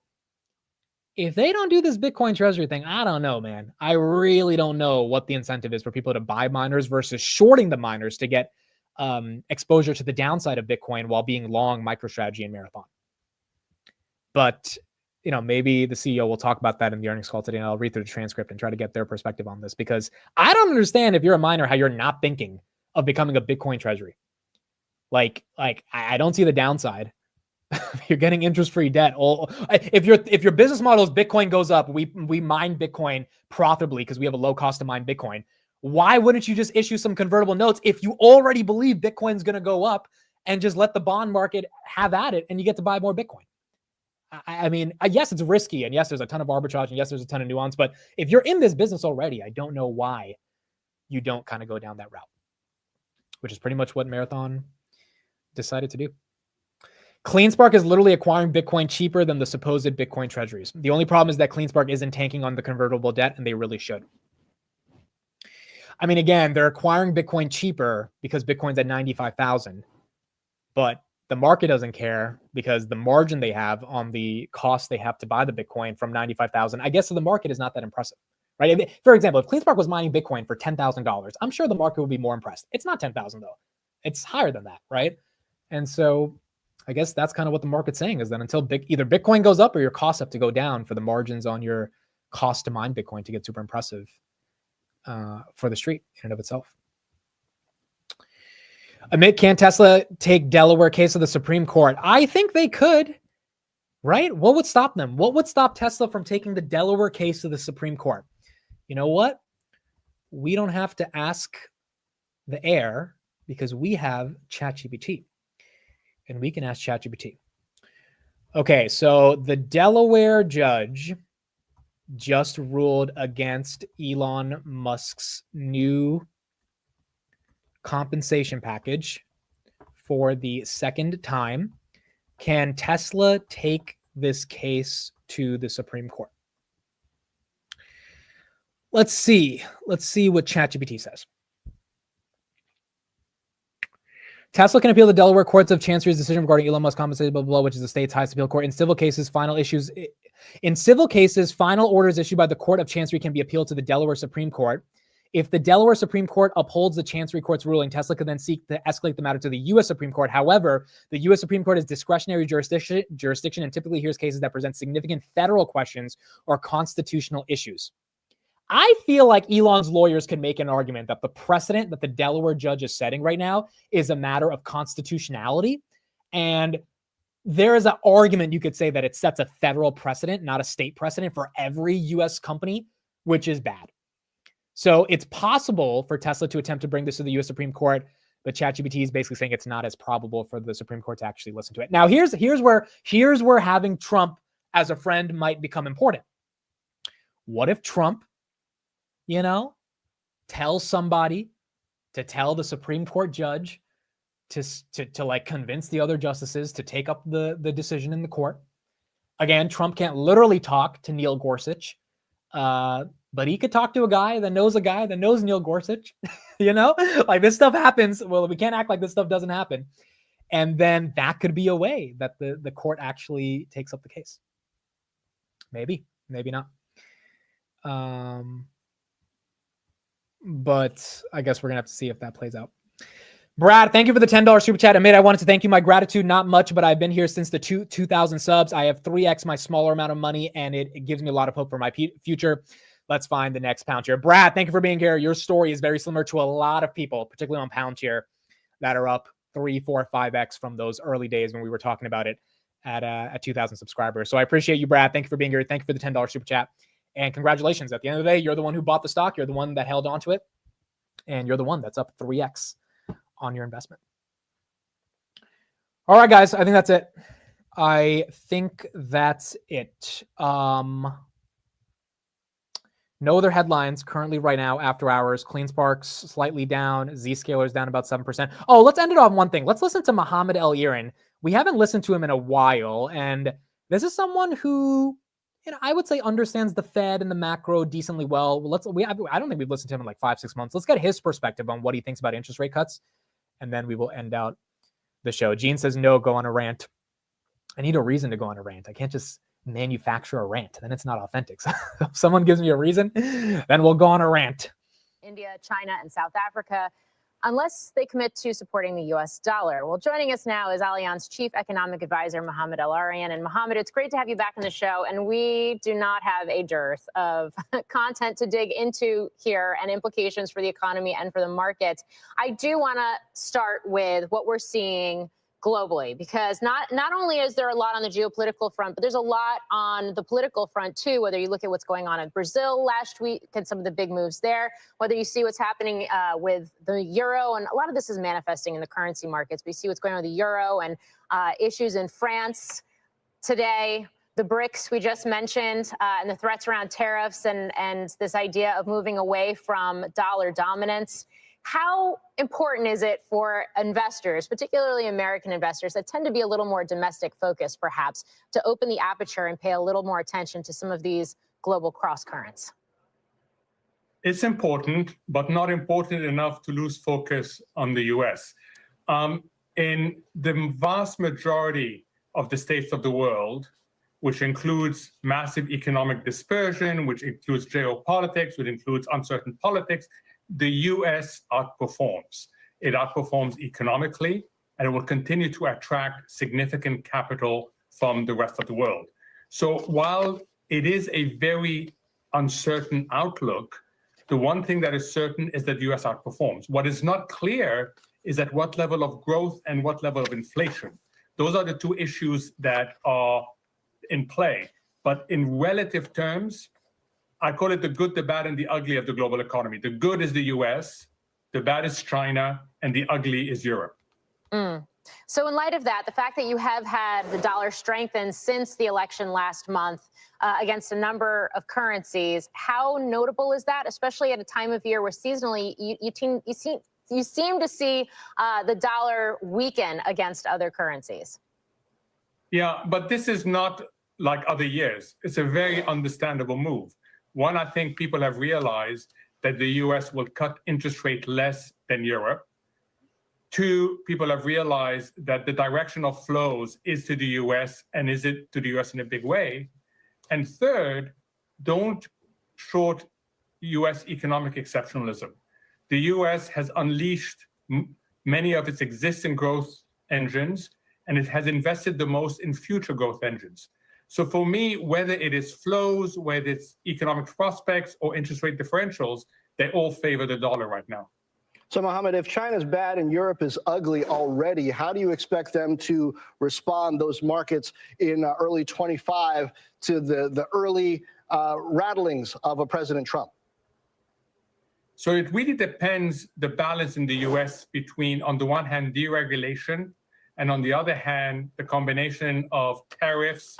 if they don't do this Bitcoin treasury thing, I don't know, man. I really don't know what the incentive is for people to buy miners versus shorting the miners to get exposure to the downside of Bitcoin while being long MicroStrategy and Marathon. But, you know, maybe the CEO will talk about that in the earnings call today, and I'll read through the transcript and try to get their perspective on this, because I don't understand, if you're a miner, how you're not thinking of becoming a Bitcoin treasury. Like I don't see the downside. You're getting interest-free debt. If your business model is Bitcoin goes up, we mine Bitcoin profitably because we have a low cost to mine Bitcoin. Why wouldn't you just issue some convertible notes if you already believe Bitcoin's going to go up, and just let the bond market have at it and you get to buy more Bitcoin? I mean, yes, it's risky, and yes, there's a ton of arbitrage, and yes, there's a ton of nuance, but if you're in this business already, I don't know why you don't kind of go down that route, which is pretty much what Marathon decided to do. CleanSpark is literally acquiring Bitcoin cheaper than the supposed Bitcoin treasuries. The only problem is that CleanSpark isn't tanking on the convertible debt, and they really should. I mean, again, they're acquiring Bitcoin cheaper because Bitcoin's at 95,000, but the market doesn't care because the margin they have on the cost they have to buy the Bitcoin from 95,000, I guess, so the market is not that impressive, right? For example, if CleanSpark was mining Bitcoin for $10,000, I'm sure the market would be more impressed. It's not 10,000 though. It's higher than that, right? And so I guess that's kind of what the market's saying, is that until either Bitcoin goes up or your costs have to go down for the margins on your cost to mine Bitcoin to get super impressive for the street in and of itself. Amit, can Tesla take Delaware case to the Supreme Court? I think they could, right? What would stop them? What would stop Tesla from taking the Delaware case to the Supreme Court? You know what? We don't have to ask the air because we have ChatGPT, and we can ask ChatGPT. Okay, so the Delaware judge just ruled against Elon Musk's new compensation package for the second time. Can Tesla take this case to the Supreme Court? Let's see what ChatGPT says. Tesla can appeal the Delaware Courts of Chancery's decision regarding Elon Musk's compensation, blah, blah, blah, which is the state's highest appeal court. In civil cases, final orders issued by the Court of Chancery can be appealed to the Delaware Supreme Court. If the Delaware Supreme Court upholds the Chancery Court's ruling, Tesla could then seek to escalate the matter to the U.S. Supreme Court. However, the U.S. Supreme Court is discretionary jurisdiction and typically hears cases that present significant federal questions or constitutional issues. I feel like Elon's lawyers can make an argument that the precedent that the Delaware judge is setting right now is a matter of constitutionality. And there is an argument you could say that it sets a federal precedent, not a state precedent, for every U.S. company, which is bad. So it's possible for Tesla to attempt to bring this to the U.S. Supreme Court, but ChatGPT is basically saying it's not as probable for the Supreme Court to actually listen to it. Now, here's where having Trump as a friend might become important. What if Trump, tells somebody to tell the Supreme Court judge to like convince the other justices to take up the decision in the court? Again, Trump can't literally talk to Neil Gorsuch, but he could talk to a guy that knows Neil Gorsuch. You know, like this stuff happens. Well, we can't act like this stuff doesn't happen. And then that could be a way that the court actually takes up the case. Maybe not. But I guess we're gonna have to see if that plays out. Brad, thank you for the $10 super chat. I wanted to thank you. My gratitude, not much, but I've been here since the 2,000 subs. I have 3x my smaller amount of money, and it gives me a lot of hope for my future. Let's find the next Poundshare. Brad, thank you for being here. Your story is very similar to a lot of people, particularly on Poundshare, that are up 3, 4, 5x from those early days when we were talking about it at 2,000 subscribers. So I appreciate you, Brad. Thank you for being here. Thank you for the $10 super chat. And congratulations. At the end of the day, you're the one who bought the stock. You're the one that held onto it. And you're the one that's up 3x on your investment. All right, guys. I think that's it. No other headlines currently right now after hours. CleanSpark's slightly down. Zscaler's down about 7%. Oh, let's end it on one thing. Let's listen to Mohammed El-Iran. We haven't listened to him in a while. And this is someone who, I would say understands the Fed and the macro decently well. I don't think we've listened to him in like 5-6 months. Let's get his perspective on what he thinks about interest rate cuts. And then we will end out the show. Gene says, no, go on a rant. I need a reason to go on a rant. I can't just manufacture a rant. Then it's not authentic. So if someone gives me a reason, then we'll go on a rant. India, China, and South Africa, unless they commit to supporting the U.S. dollar. Well, joining us now is Allianz Chief Economic Advisor, Mohammed El-Iran. And Mohammed, it's great to have you back on the show. And we do not have a dearth of content to dig into here and implications for the economy and for the market. I do want to start with what we're seeing globally, because not only is there a lot on the geopolitical front, but there's a lot on the political front too, whether you look at what's going on in Brazil last week and some of the big moves there, whether you see what's happening with the euro, and a lot of this is manifesting in the currency markets. We see what's going on with the euro and issues in France today, the BRICS we just mentioned, and the threats around tariffs and this idea of moving away from dollar dominance. How important is it for investors, particularly American investors that tend to be a little more domestic focused, perhaps, to open the aperture and pay a little more attention to some of these global cross currents? It's important, but not important enough to lose focus on the US. In the vast majority of the states of the world, which includes massive economic dispersion, which includes geopolitics, which includes uncertain politics, the US outperforms. It outperforms economically, and it will continue to attract significant capital from the rest of the world. So while it is a very uncertain outlook, the one thing that is certain is that the US outperforms. What is not clear is at what level of growth and what level of inflation. Those are the two issues that are in play. But in relative terms, I call it the good, the bad, and the ugly of the global economy. The good is the US, the bad is China, and the ugly is Europe. So in light of that, the fact that you have had the dollar strengthen since the election last month against a number of currencies, how notable is that, especially at a time of year where seasonally you seem to see the dollar weaken against other currencies? Yeah, but this is not like other years. It's a very understandable move. One, I think people have realized that the US will cut interest rate less than Europe. Two, people have realized that the direction of flows is to the US, and is it to the US in a big way? And third, don't short US economic exceptionalism. The US has unleashed many of its existing growth engines, and it has invested the most in future growth engines. So for me, whether it is flows, whether it's economic prospects or interest rate differentials, they all favor the dollar right now. So Mohammed, if China's bad and Europe is ugly already, how do you expect them to respond, those markets in early 25, to the early rattlings of a President Trump? So it really depends the balance in the US between, on the one hand, deregulation, and on the other hand, the combination of tariffs,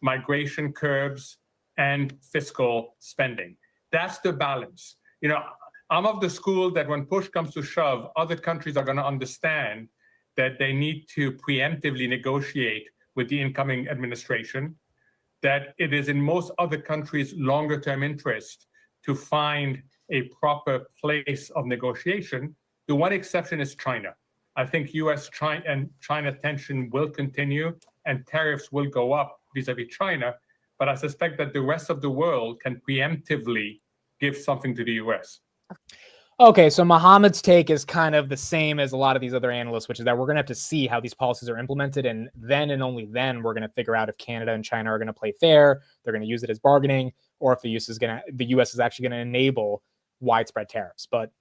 migration curbs, and fiscal spending. That's the balance. You know, I'm of the school that when push comes to shove, other countries are going to understand that they need to preemptively negotiate with the incoming administration, that it is in most other countries' longer-term interest to find a proper place of negotiation. The one exception is China. I think U.S. and China tension will continue and tariffs will go up vis-a-vis China, but I suspect that the rest of the world can preemptively give something to the U.S. Okay, so Mohammed's take is kind of the same as a lot of these other analysts, which is that we're going to have to see how these policies are implemented, and then and only then we're going to figure out if Canada and China are going to play fair, they're going to use it as bargaining, or if the U.S. is actually going to enable widespread tariffs. But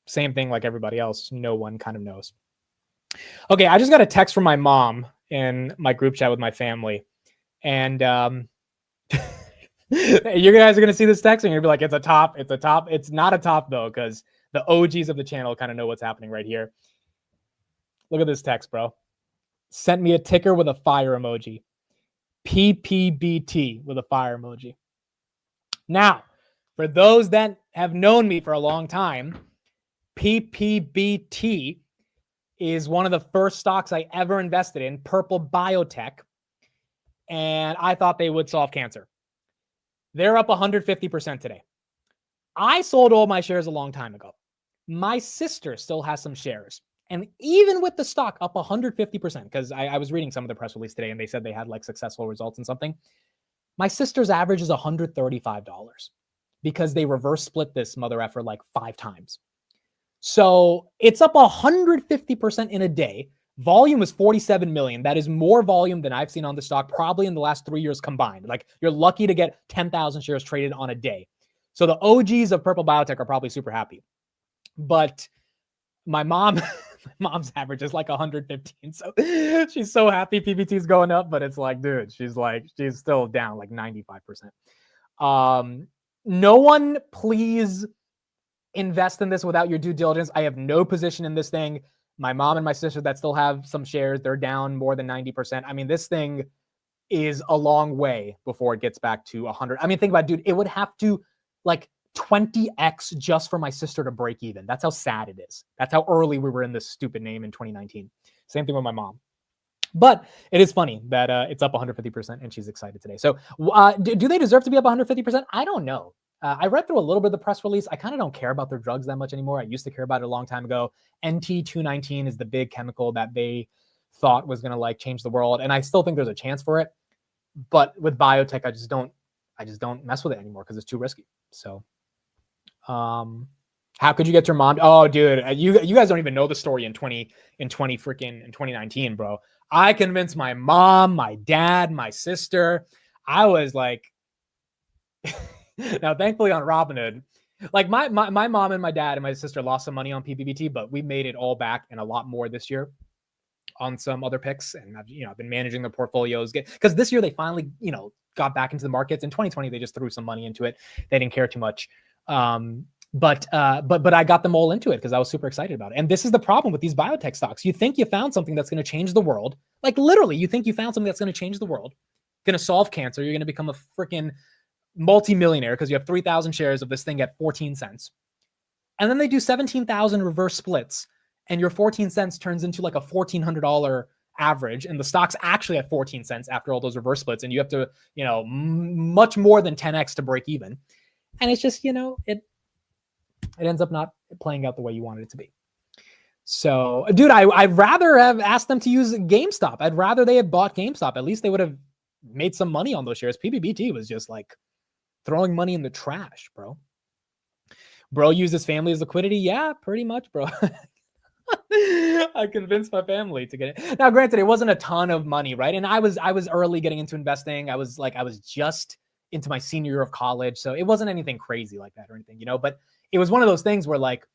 same thing like everybody else, no one kind of knows. Okay, I just got a text from my mom in my group chat with my family, and you guys are going to see this text and you're going to be like, it's a top. It's not a top though, because the OGs of the channel kind of know what's happening right here. Look at this text, bro. Sent me a ticker with a fire emoji. PPBT with a fire emoji. Now, for those that have known me for a long time, PPBT is one of the first stocks I ever invested in, Purple Biotech, and I thought they would solve cancer. They're up 150% today. I sold all my shares a long time ago. My sister still has some shares. And even with the stock up 150%, because I was reading some of the press release today and they said they had like successful results in something. My sister's average is $135 because they reverse split this mother effer like 5 times. So it's up 150% in a day. Volume is 47 million. That is more volume than I've seen on the stock probably in the last 3 years combined. Like you're lucky to get 10,000 shares traded on a day. So the OGs of Purple Biotech are probably super happy. But my mom's average is like 115. So she's so happy PBT is going up, but it's like, dude, she's still down like 95%. No one please invest in this without your due diligence. I have no position in this thing. My mom and my sister that still have some shares, they're down more than 90%. I mean, this thing is a long way before it gets back to 100. I mean, think about it, dude, it would have to like 20x just for my sister to break even. That's how sad it is. That's how early we were in this stupid name in 2019. Same thing with my mom. But it is funny that it's up 150% and she's excited today. So do they deserve to be up 150%? I don't know. I read through a little bit of the press release. I kind of don't care about their drugs that much anymore. I used to care about it a long time ago. NT219 is the big chemical that they thought was going to like change the world. And I still think there's a chance for it. But with biotech, I just don't mess with it anymore because it's too risky. So how could you get your mom? Oh, dude, you guys don't even know the story in 2019, bro. I convinced my mom, my dad, my sister. I was like, now thankfully on Robinhood, like my mom and my dad and my sister lost some money on PPBT, but we made it all back and a lot more this year on some other picks. And I've been managing their portfolios because this year they finally, got back into the markets. In 2020, they just threw some money into it. They didn't care too much. But I got them all into it because I was super excited about it. And this is the problem with these biotech stocks. You think you found something that's going to change the world. Like literally, you think you found something that's going to change the world, going to solve cancer. You're going to become a freaking multi-millionaire because you have 3,000 shares of this thing at 14 cents. And then they do 17,000 reverse splits and your 14 cents turns into like a $1,400 average. And the stock's actually at 14 cents after all those reverse splits. And you have to, much more than 10x to break even. And it's just, it ends up not playing out the way you wanted it to be. So, dude, I'd rather have asked them to use GameStop. I'd rather they had bought GameStop. At least they would have made some money on those shares. PPBT was just like throwing money in the trash, bro. Bro used his family's liquidity. Yeah, pretty much, bro. I convinced my family to get it. Now, granted, it wasn't a ton of money, right? And I was early getting into investing. I was just into my senior year of college. So it wasn't anything crazy like that or anything, but it was one of those things where like,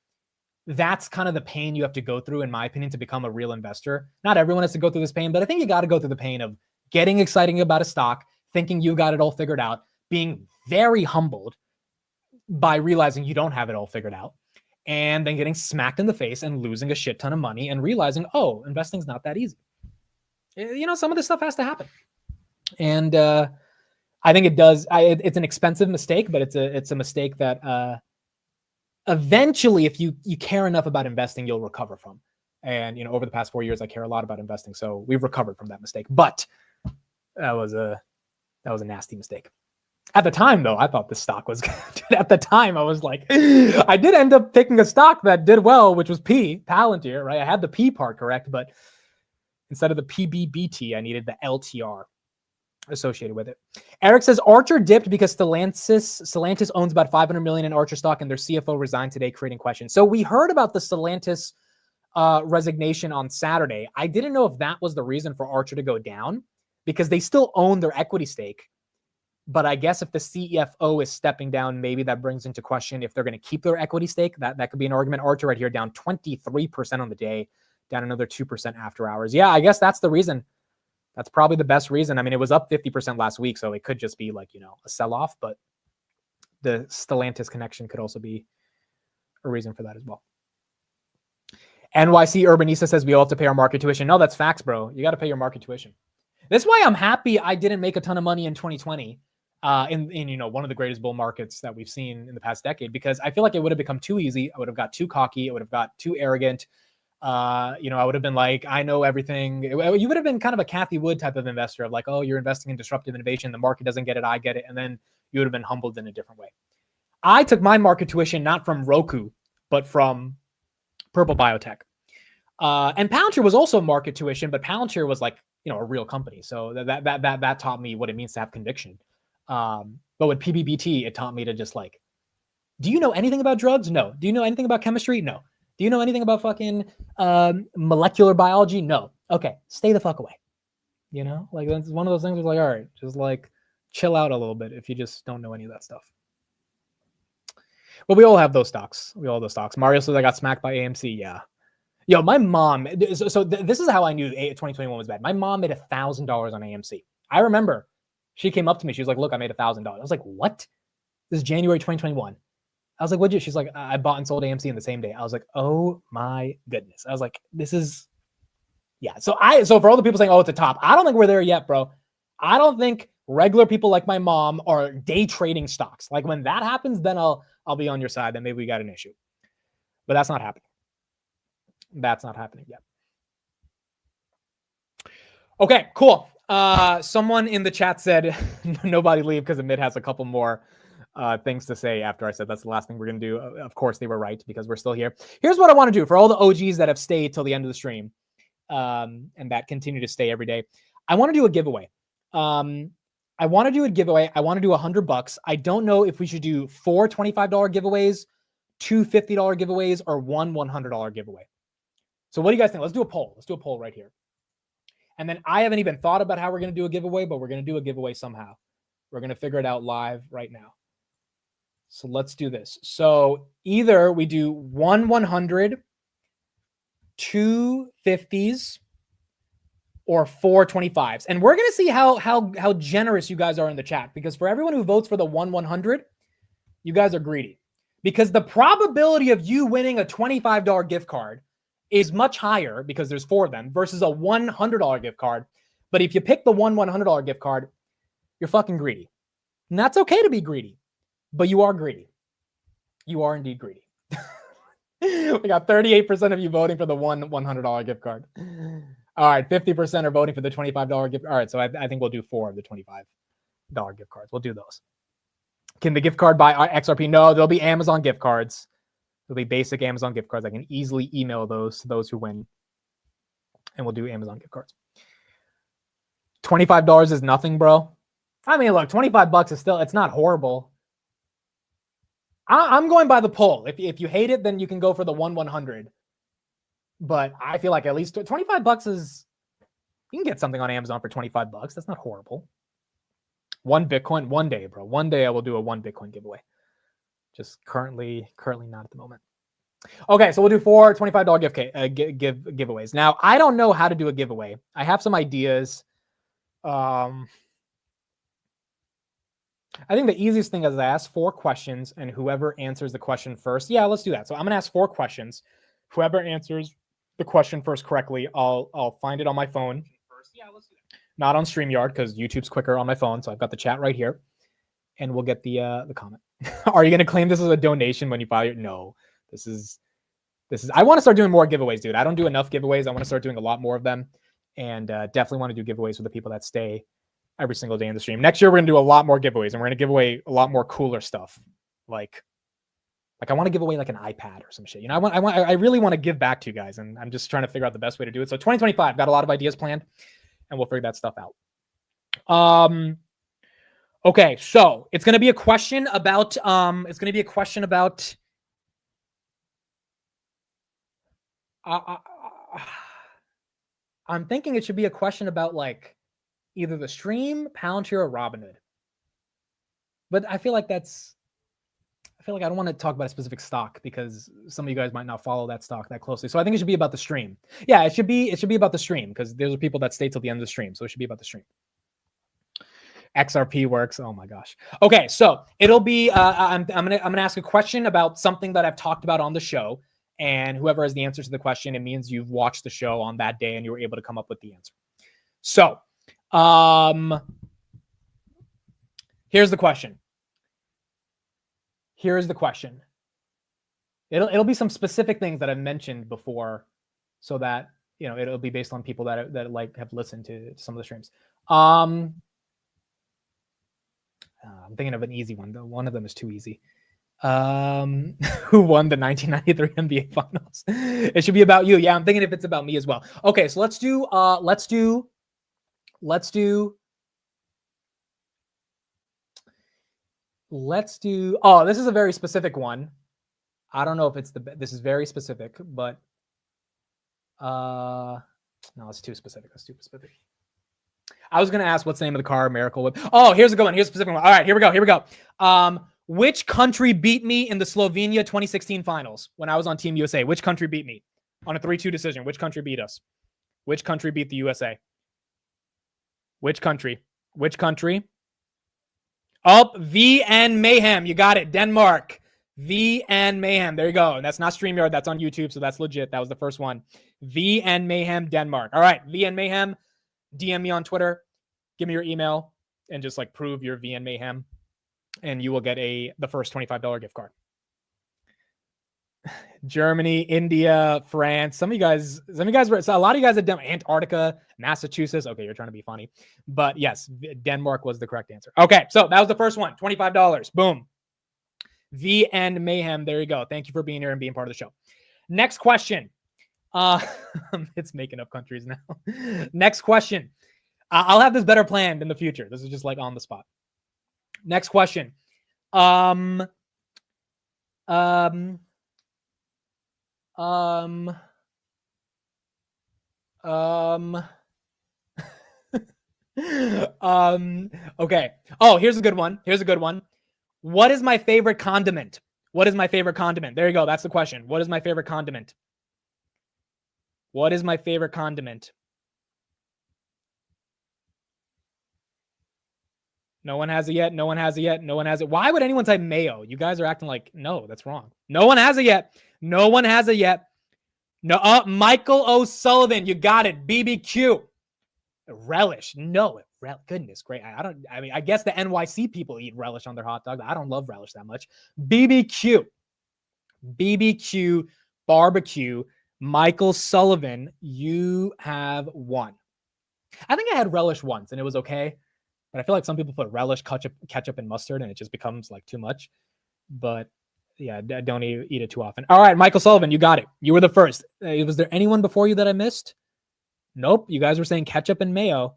that's kind of the pain you have to go through, in my opinion, to become a real investor. Not everyone has to go through this pain, but I think you got to go through the pain of getting excited about a stock, thinking you got it all figured out, being very humbled by realizing you don't have it all figured out, and then getting smacked in the face and losing a shit ton of money and realizing, oh, investing's not that easy. Some of this stuff has to happen. And I think it does. It's an expensive mistake, but it's a mistake that eventually, if you care enough about investing, you'll recover from. And over the past 4 years, I care a lot about investing, so we've recovered from that mistake. But that was a nasty mistake. At the time, though, I thought this stock was good. At the time, I was like, I did end up picking a stock that did well, which was Palantir, right? I had the P part correct, but instead of the PBBT, I needed the LTR associated with it. Eric says Archer dipped because Stellantis owns about 500 million in Archer stock, and their CFO resigned today, creating questions. So we heard about the Stellantis resignation on Saturday. I didn't know if that was the reason for Archer to go down, because they still own their equity stake. But I guess if the CFO is stepping down, maybe that brings into question if they're going to keep their equity stake. That could be an argument. Archer right here down 23% on the day, down another 2% after hours. Yeah, I guess that's the reason. That's probably the best reason. I mean, it was up 50% last week, so it could just be like, a sell-off, but the Stellantis connection could also be a reason for that as well. NYC Urbanista says we all have to pay our market tuition. No, that's facts, bro. You got to pay your market tuition. That's why I'm happy I didn't make a ton of money in 2020. In one of the greatest bull markets that we've seen in the past decade, because I feel like it would have become too easy. I would have got too cocky. I would have got too arrogant. I would have been like, I know everything. You would have been kind of a Cathie Wood type of investor of like, oh, you're investing in disruptive innovation. The market doesn't get it. I get it. And then you would have been humbled in a different way. I took my market tuition, not from Roku, but from Purple Biotech. And Palantir was also market tuition, but Palantir was like, a real company. So that taught me what it means to have conviction. But with PBBT, it taught me to just like, do you know anything about drugs? No. Do you know anything about chemistry? No. Do you know anything about fucking molecular biology? No. Okay, stay the fuck away. Like that's one of those things where like, all right, just like chill out a little bit if you just don't know any of that stuff. But we all have those stocks. Mario says I got smacked by AMC. Yeah. Yo, my mom. So this is how I knew 2021 was bad. My mom made $1,000 on AMC. I remember. She came up to me. She was like, look, I made $1,000. I was like, what? This is January 2021. I was like, what'd you? She's like, I bought and sold AMC in the same day. I was like, oh my goodness. I was like, this is, yeah. So for all the people saying, oh, it's a top, I don't think we're there yet, bro. I don't think regular people like my mom are day trading stocks. Like when that happens, then I'll be on your side. Then maybe we got an issue. But that's not happening. That's not happening yet. Okay, cool. Someone in the chat said, nobody leave because Amit has a couple more things to say after I said that's the last thing we're going to do. Of course, they were right because we're still here. Here's what I want to do for all the OGs that have stayed till the end of the stream and that continue to stay every day. I want to do a giveaway. I want to do $100. I don't know if we should do 4 $25 giveaways, 2 $50 giveaways, or 1 $100 giveaway. So what do you guys think? Let's do a poll. Let's do a poll right here. And then I haven't even thought about how we're going to do a giveaway, but we're going to do a giveaway somehow. We're going to figure it out live right now. So let's do this. So either we do 1 100, 2 50s, or 4 25s. And we're going to see how generous you guys are in the chat, because for everyone who votes for the 1 100, you guys are greedy. Because the probability of you winning a $25 gift card is much higher because there's 4 of them versus a $100 gift card. But if you pick the $100 gift card, you're fucking greedy. And that's okay to be greedy, but you are greedy. You are indeed greedy. We got 38% of you voting for the $100 gift card. All right, 50% are voting for the $25 gift. All right, so I think we'll do 4 of the $25 gift cards. We'll do those. Can the gift card buy XRP? No, there'll be Amazon gift cards. There'll be basic Amazon gift cards. I can easily email those to those who win. And we'll do Amazon gift cards. $25 is nothing, bro. I mean, look, $25 is still, it's not horrible. I'm going by the poll. If you hate it, then you can go for the 1 100. But I feel like at least $25 is, you can get something on Amazon for $25. That's not horrible. 1 Bitcoin, one day, bro. One day I will do a 1 Bitcoin giveaway. Just currently not at the moment. Okay, so we'll do 4 $25 giveaways. Now, I don't know how to do a giveaway. I have some ideas. I think the easiest thing is I ask 4 questions, and whoever answers the question first. Yeah, let's do that. So I'm going to ask 4 questions. Whoever answers the question first correctly, I'll find it on my phone. Yeah, let's do that. Not on StreamYard because YouTube's quicker on my phone. So I've got the chat right here, and we'll get the comment. Are you going to claim this as a donation when you file your? No, this is. I want to start doing more giveaways, dude. I don't do enough giveaways. I want to start doing a lot more of them, and definitely want to do giveaways for the people that stay every single day in the stream. Next year, we're going to do a lot more giveaways, and we're going to give away a lot more cooler stuff. Like I want to give away like an iPad or some shit. You know, I really want to give back to you guys, and I'm just trying to figure out the best way to do it. So 2025, got a lot of ideas planned, and we'll figure that stuff out. Okay, so it's going to be a question about I'm thinking it should be a question about like either the stream, Palantir, or Robinhood. But I feel like I don't want to talk about a specific stock because some of you guys might not follow that stock that closely. So I think it should be about the stream. Yeah, it should be about the stream because there's people that stay till the end of the stream. So it should be about the stream. XRP works. Oh my gosh. Okay, so it'll be I'm gonna ask a question about something that I've talked about on the show, and whoever has the answer to the question, it means you've watched the show on that day and you were able to come up with the answer. So here's the question. It'll be some specific things that I've mentioned before, so that it'll be based on people that like have listened to some of the streams. I'm thinking of an easy one, though. One of them is too easy. Who won the 1993 NBA Finals? It should be about you. Yeah, I'm thinking if it's about me as well. Okay, so let's do. Oh, this is a very specific one. I don't know if it's this is very specific, but no, it's too specific. That's too specific. I was going to ask what's the name of the car Miracle Whip. Oh, here's a good one. Here's a specific one. All right, here we go. Which country beat me in the Slovenia 2016 finals when I was on Team USA? Which country beat me on a 3-2 decision? Which country beat us? Which country beat the USA? Which country? Oh, VN Mayhem. You got it. Denmark. VN Mayhem. There you go. And that's not StreamYard. That's on YouTube, so that's legit. That was the first one. VN Mayhem, Denmark. All right, VN Mayhem. DM me on Twitter, give me your email, and just like prove your VN Mayhem, and you will get the first $25 gift card. Germany, India, France. Some of you guys were. So a lot of you guys had done Antarctica, Massachusetts. Okay, you're trying to be funny, but yes, Denmark was the correct answer. Okay, so that was the first one. $25. Boom. VN Mayhem. There you go. Thank you for being here and being part of the show. Next question. It's making up countries now. Next question. I'll have this better planned in the future. This is just like on the spot. Next question. Okay. Oh, here's a good one. What is my favorite condiment? There you go. That's the question. What is my favorite condiment? No one has it yet. Why would anyone type mayo? You guys are acting like, no, that's wrong. No one has it yet. No, Michael O'Sullivan, you got it. BBQ. Relish. No, goodness, great. I guess the NYC people eat relish on their hot dogs. I don't love relish that much. BBQ, barbecue. Michael Sullivan, you have won. I think I had relish once and it was okay, but I feel like some people put relish, ketchup, and mustard, and it just becomes like too much. But yeah, don't eat it too often. All right, Michael Sullivan, you got it. You were the first. Was there anyone before you that I missed? Nope. You guys were saying ketchup and mayo,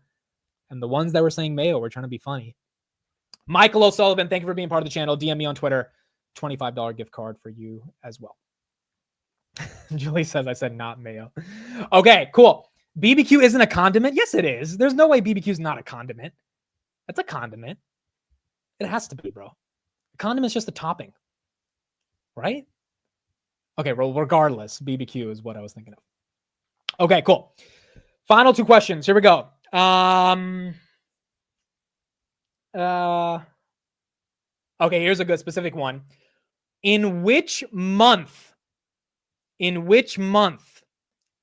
and the ones that were saying mayo were trying to be funny. Michael O'Sullivan, thank you for being part of the channel. DM me on Twitter. $25 gift card for you as well. Julie says I said not mayo. Okay, cool. BBQ isn't a condiment? Yes, it is. There's no way BBQ is not a condiment. That's a condiment. It has to be, bro. A condiment is just a topping, right? Okay, well, regardless, BBQ is what I was thinking of. Okay, cool. Final two questions. Here we go. Okay, here's a good specific one. In which month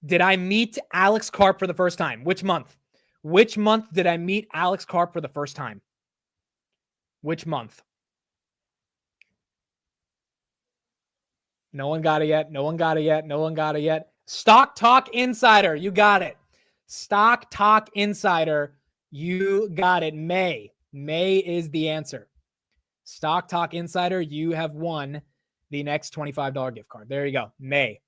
did I meet Alex Karp for the first time? Which month? Which month did I meet Alex Karp for the first time? Which month? No one got it yet. Stock Talk Insider, you got it. Stock Talk Insider, You got it. May. May is the answer. Stock Talk Insider, you have won the next $25 gift card. There you go. May.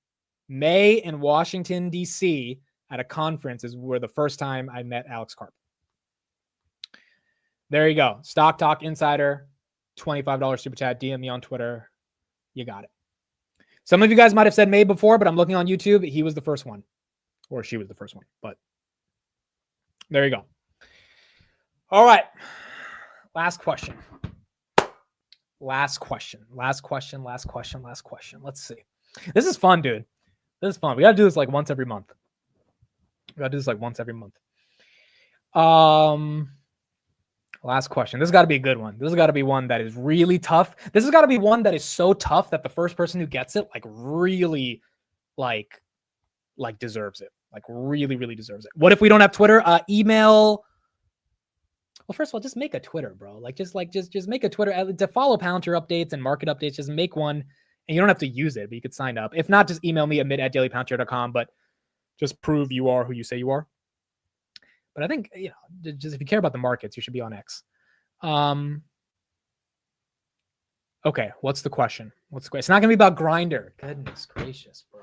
May in Washington, D.C. at a conference were the first time I met Alex Karp. There you go. Stock Talk Insider, $25 super chat. DM me on Twitter. You got it. Some of you guys might have said May before, but I'm looking on YouTube. He was the first one. Or she was the first one. But there you go. All right. Last question. Last question. Let's see. This is fun, dude. This is fun. We got to do this like once every month. Last question. This has got to be a good one. This has got to be one that is really tough. This has got to be one that is so tough that the first person who gets it like really like deserves it. Like really deserves it. What if we don't have Twitter? Email. Well, first of all, just make a Twitter, bro. Just make a Twitter to follow Palantir updates and market updates. Just make one, and you don't have to use it, but you could sign up. If not, just email me at mid@dailypalantir.com. But just prove you are who you say you are. But I think, just if you care about the markets, you should be on X. Okay, what's the question? It's not gonna be about Grindr. Goodness gracious, bro.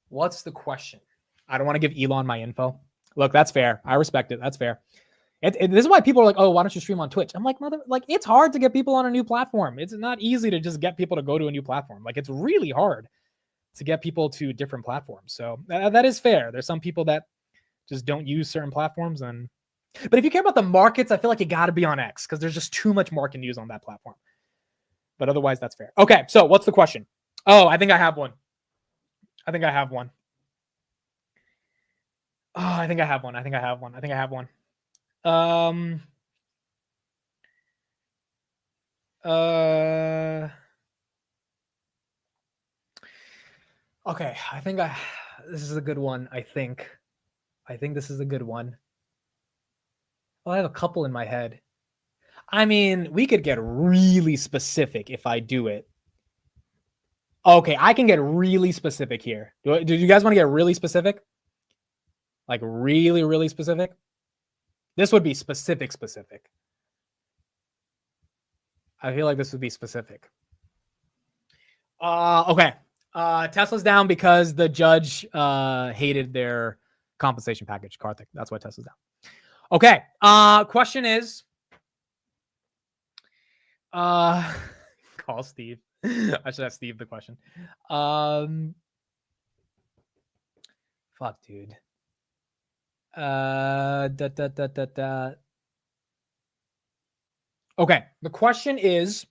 What's the question? I don't want to give Elon my info. Look, that's fair. I respect it. That's fair. This is why people are like, oh, why don't you stream on Twitch? I'm like, it's hard to get people on a new platform. It's not easy to just get people to go to a new platform. Like, it's really hard to get people to different platforms. So that is fair. There's some people that just don't use certain platforms. But if you care about the markets, I feel like you got to be on X because there's just too much market news on that platform. But otherwise, that's fair. Okay, so what's the question? Oh, I think I have one. Oh, I think I have one. Okay, this is a good one. I think this is a good one. Oh, I have a couple in my head. I mean, we could get really specific if I do it. Okay, I can get really specific here. Do you guys want to get really specific? Like really specific? This would be specific. I feel like this would be specific. Okay. Tesla's down because the judge hated their compensation package, Karthik. That's why Tesla's down. Okay. Question is, call Steve. I should have Steve the question. Fuck, dude. Okay. The question is,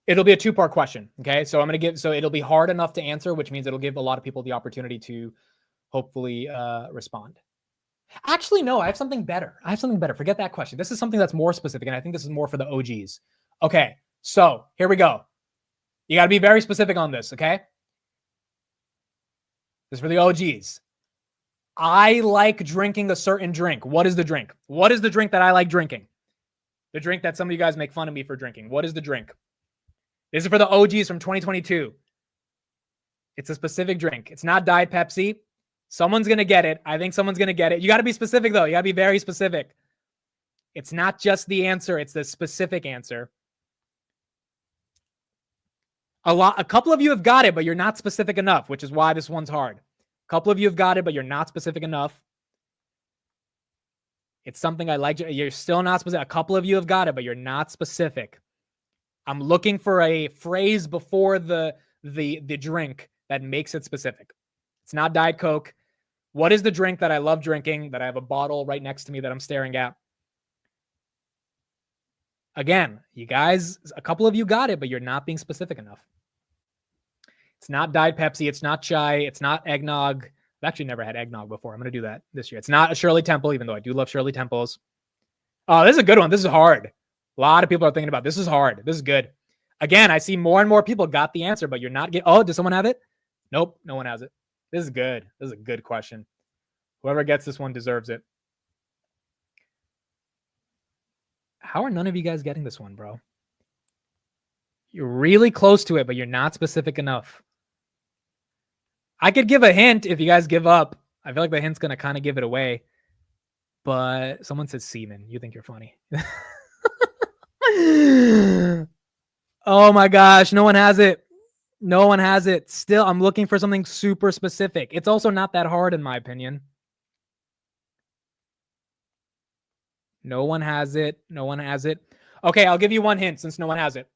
it'll be a two-part question. Okay. So it'll be hard enough to answer, which means it'll give a lot of people the opportunity to hopefully respond. Actually, no, I have something better. Forget that question. This is something that's more specific, and I think this is more for the OGs. Okay. So here we go. You got to be very specific on this. Okay. This is for the OGs. I like drinking a certain drink. What is the drink? What is the drink that I like drinking? The drink that some of you guys make fun of me for drinking. What is the drink? This is for the OGs from 2022. It's a specific drink. It's not Diet Pepsi. Someone's going to get it. I think someone's going to get it. You got to be specific, though. You got to be very specific. It's not just the answer. It's the specific answer. A couple of you have got it, but you're not specific enough, which is why this one's hard. A couple of you have got it, but you're not specific enough. It's something I like. You're still not specific. A couple of you have got it, but you're not specific. I'm looking for a phrase before the drink that makes it specific. It's not Diet Coke. What is the drink that I love drinking, that I have a bottle right next to me that I'm staring at? Again, you guys, a couple of you got it, but you're not being specific enough. It's not Diet Pepsi. It's not chai. It's not eggnog. I've actually never had eggnog before. I'm going to do that this year. It's not a Shirley Temple, even though I do love Shirley Temples. Oh, this is a good one. This is hard. A lot of people are thinking about this. Is hard. This is good. Again, I see more and more people got the answer, but you're not getting. Oh, does someone have it? Nope, no one has it. This is good. This is a good question. Whoever gets this one deserves it. How are none of you guys getting this one, bro? You're really close to it, but you're not specific enough. I could give a hint if you guys give up. I feel like the hint's going to kind of give it away. but someone said semen. You think you're funny. Oh my gosh, no one has it. No one has it. Still, I'm looking for something super specific. It's also not that hard in my opinion. No one has it. No one has it. Okay, I'll give you one hint since no one has it.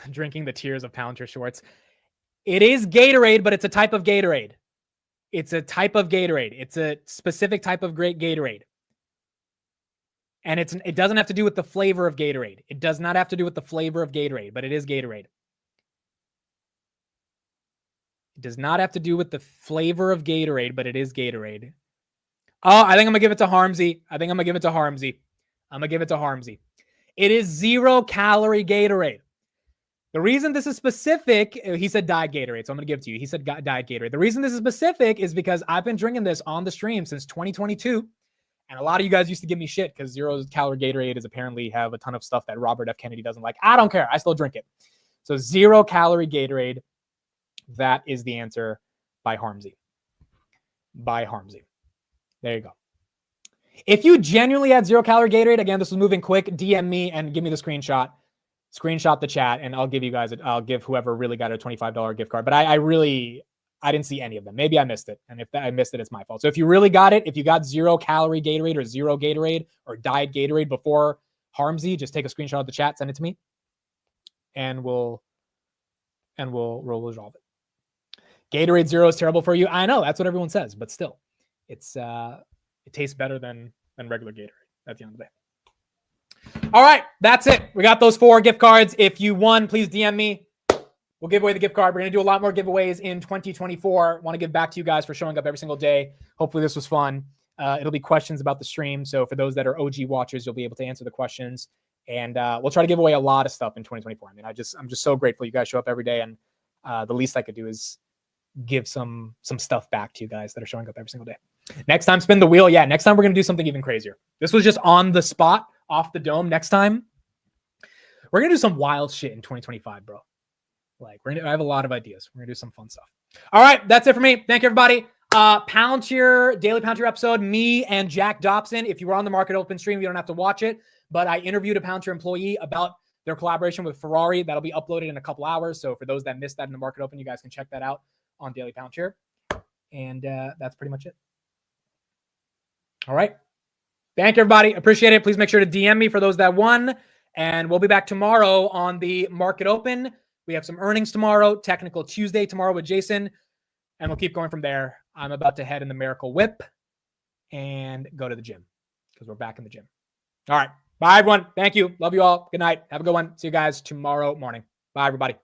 Drinking the tears of Palantir shorts. It is Gatorade, but it's a type of Gatorade. It's a type of Gatorade. It's a specific type of great Gatorade. And it doesn't have to do with the flavor of Gatorade. It does not have to do with the flavor of Gatorade, but it is Gatorade. It does not have to do with the flavor of Gatorade, but it is Gatorade. Oh, I think I'm going to give it to Harmsy. I'm going to give it to Harmsy. It is 0 calorie Gatorade. The reason this is specific, he said diet Gatorade, so I'm going to give it to you. He said diet Gatorade. The reason this is specific is because I've been drinking this on the stream since 2022. And a lot of you guys used to give me shit because 0 calorie Gatorade is apparently have a ton of stuff that Robert F. Kennedy doesn't like. I don't care. I still drink it. So 0 calorie Gatorade. That is the answer by Harmsy. By Harmsy. There you go. If you genuinely had 0 calorie Gatorade, again, this was moving quick, DM me and give me the screenshot. Screenshot the chat and I'll give you guys, I'll give whoever really got a $25 gift card. But I didn't see any of them. Maybe I missed it. And if I missed it, it's my fault. So if you really got it, if you got 0 calorie Gatorade or 0 Gatorade or diet Gatorade before Harmsy, just take a screenshot of the chat, send it to me. And we'll resolve it. Gatorade 0 is terrible for you. I know that's what everyone says, but still, it tastes better than regular Gatorade at the end of the day. All right, that's it. We got those 4 gift cards. If you won, please DM me. We'll give away the gift card. We're going to do a lot more giveaways in 2024. Want to give back to you guys for showing up every single day. Hopefully this was fun. It'll be questions about the stream. So for those that are OG watchers, you'll be able to answer the questions. And we'll try to give away a lot of stuff in 2024. I mean, I'm just so grateful you guys show up every day. And the least I could do is give some stuff back to you guys that are showing up every single day. Next time, spin the wheel. Yeah, next time we're going to do something even crazier. This was just on the spot, off the dome. Next time, we're going to do some wild shit in 2025, bro. Like, I have a lot of ideas. We're going to do some fun stuff. All right, that's it for me. Thank you, everybody. Palantir, daily Palantir episode, me and Jack Dobson. If you were on the Market Open stream, you don't have to watch it. But I interviewed a Palantir employee about their collaboration with Ferrari. That'll be uploaded in a couple hours. So for those that missed that in the Market Open, you guys can check that out on Daily Palantir. And that's pretty much it. All right. Thank you, everybody. Appreciate it. Please make sure to DM me for those that won. And we'll be back tomorrow on the Market Open. We have some earnings tomorrow, Technical Tuesday tomorrow with Jason. And we'll keep going from there. I'm about to head in the Miracle Whip and go to the gym because we're back in the gym. All right. Bye, everyone. Thank you. Love you all. Good night. Have a good one. See you guys tomorrow morning. Bye, everybody.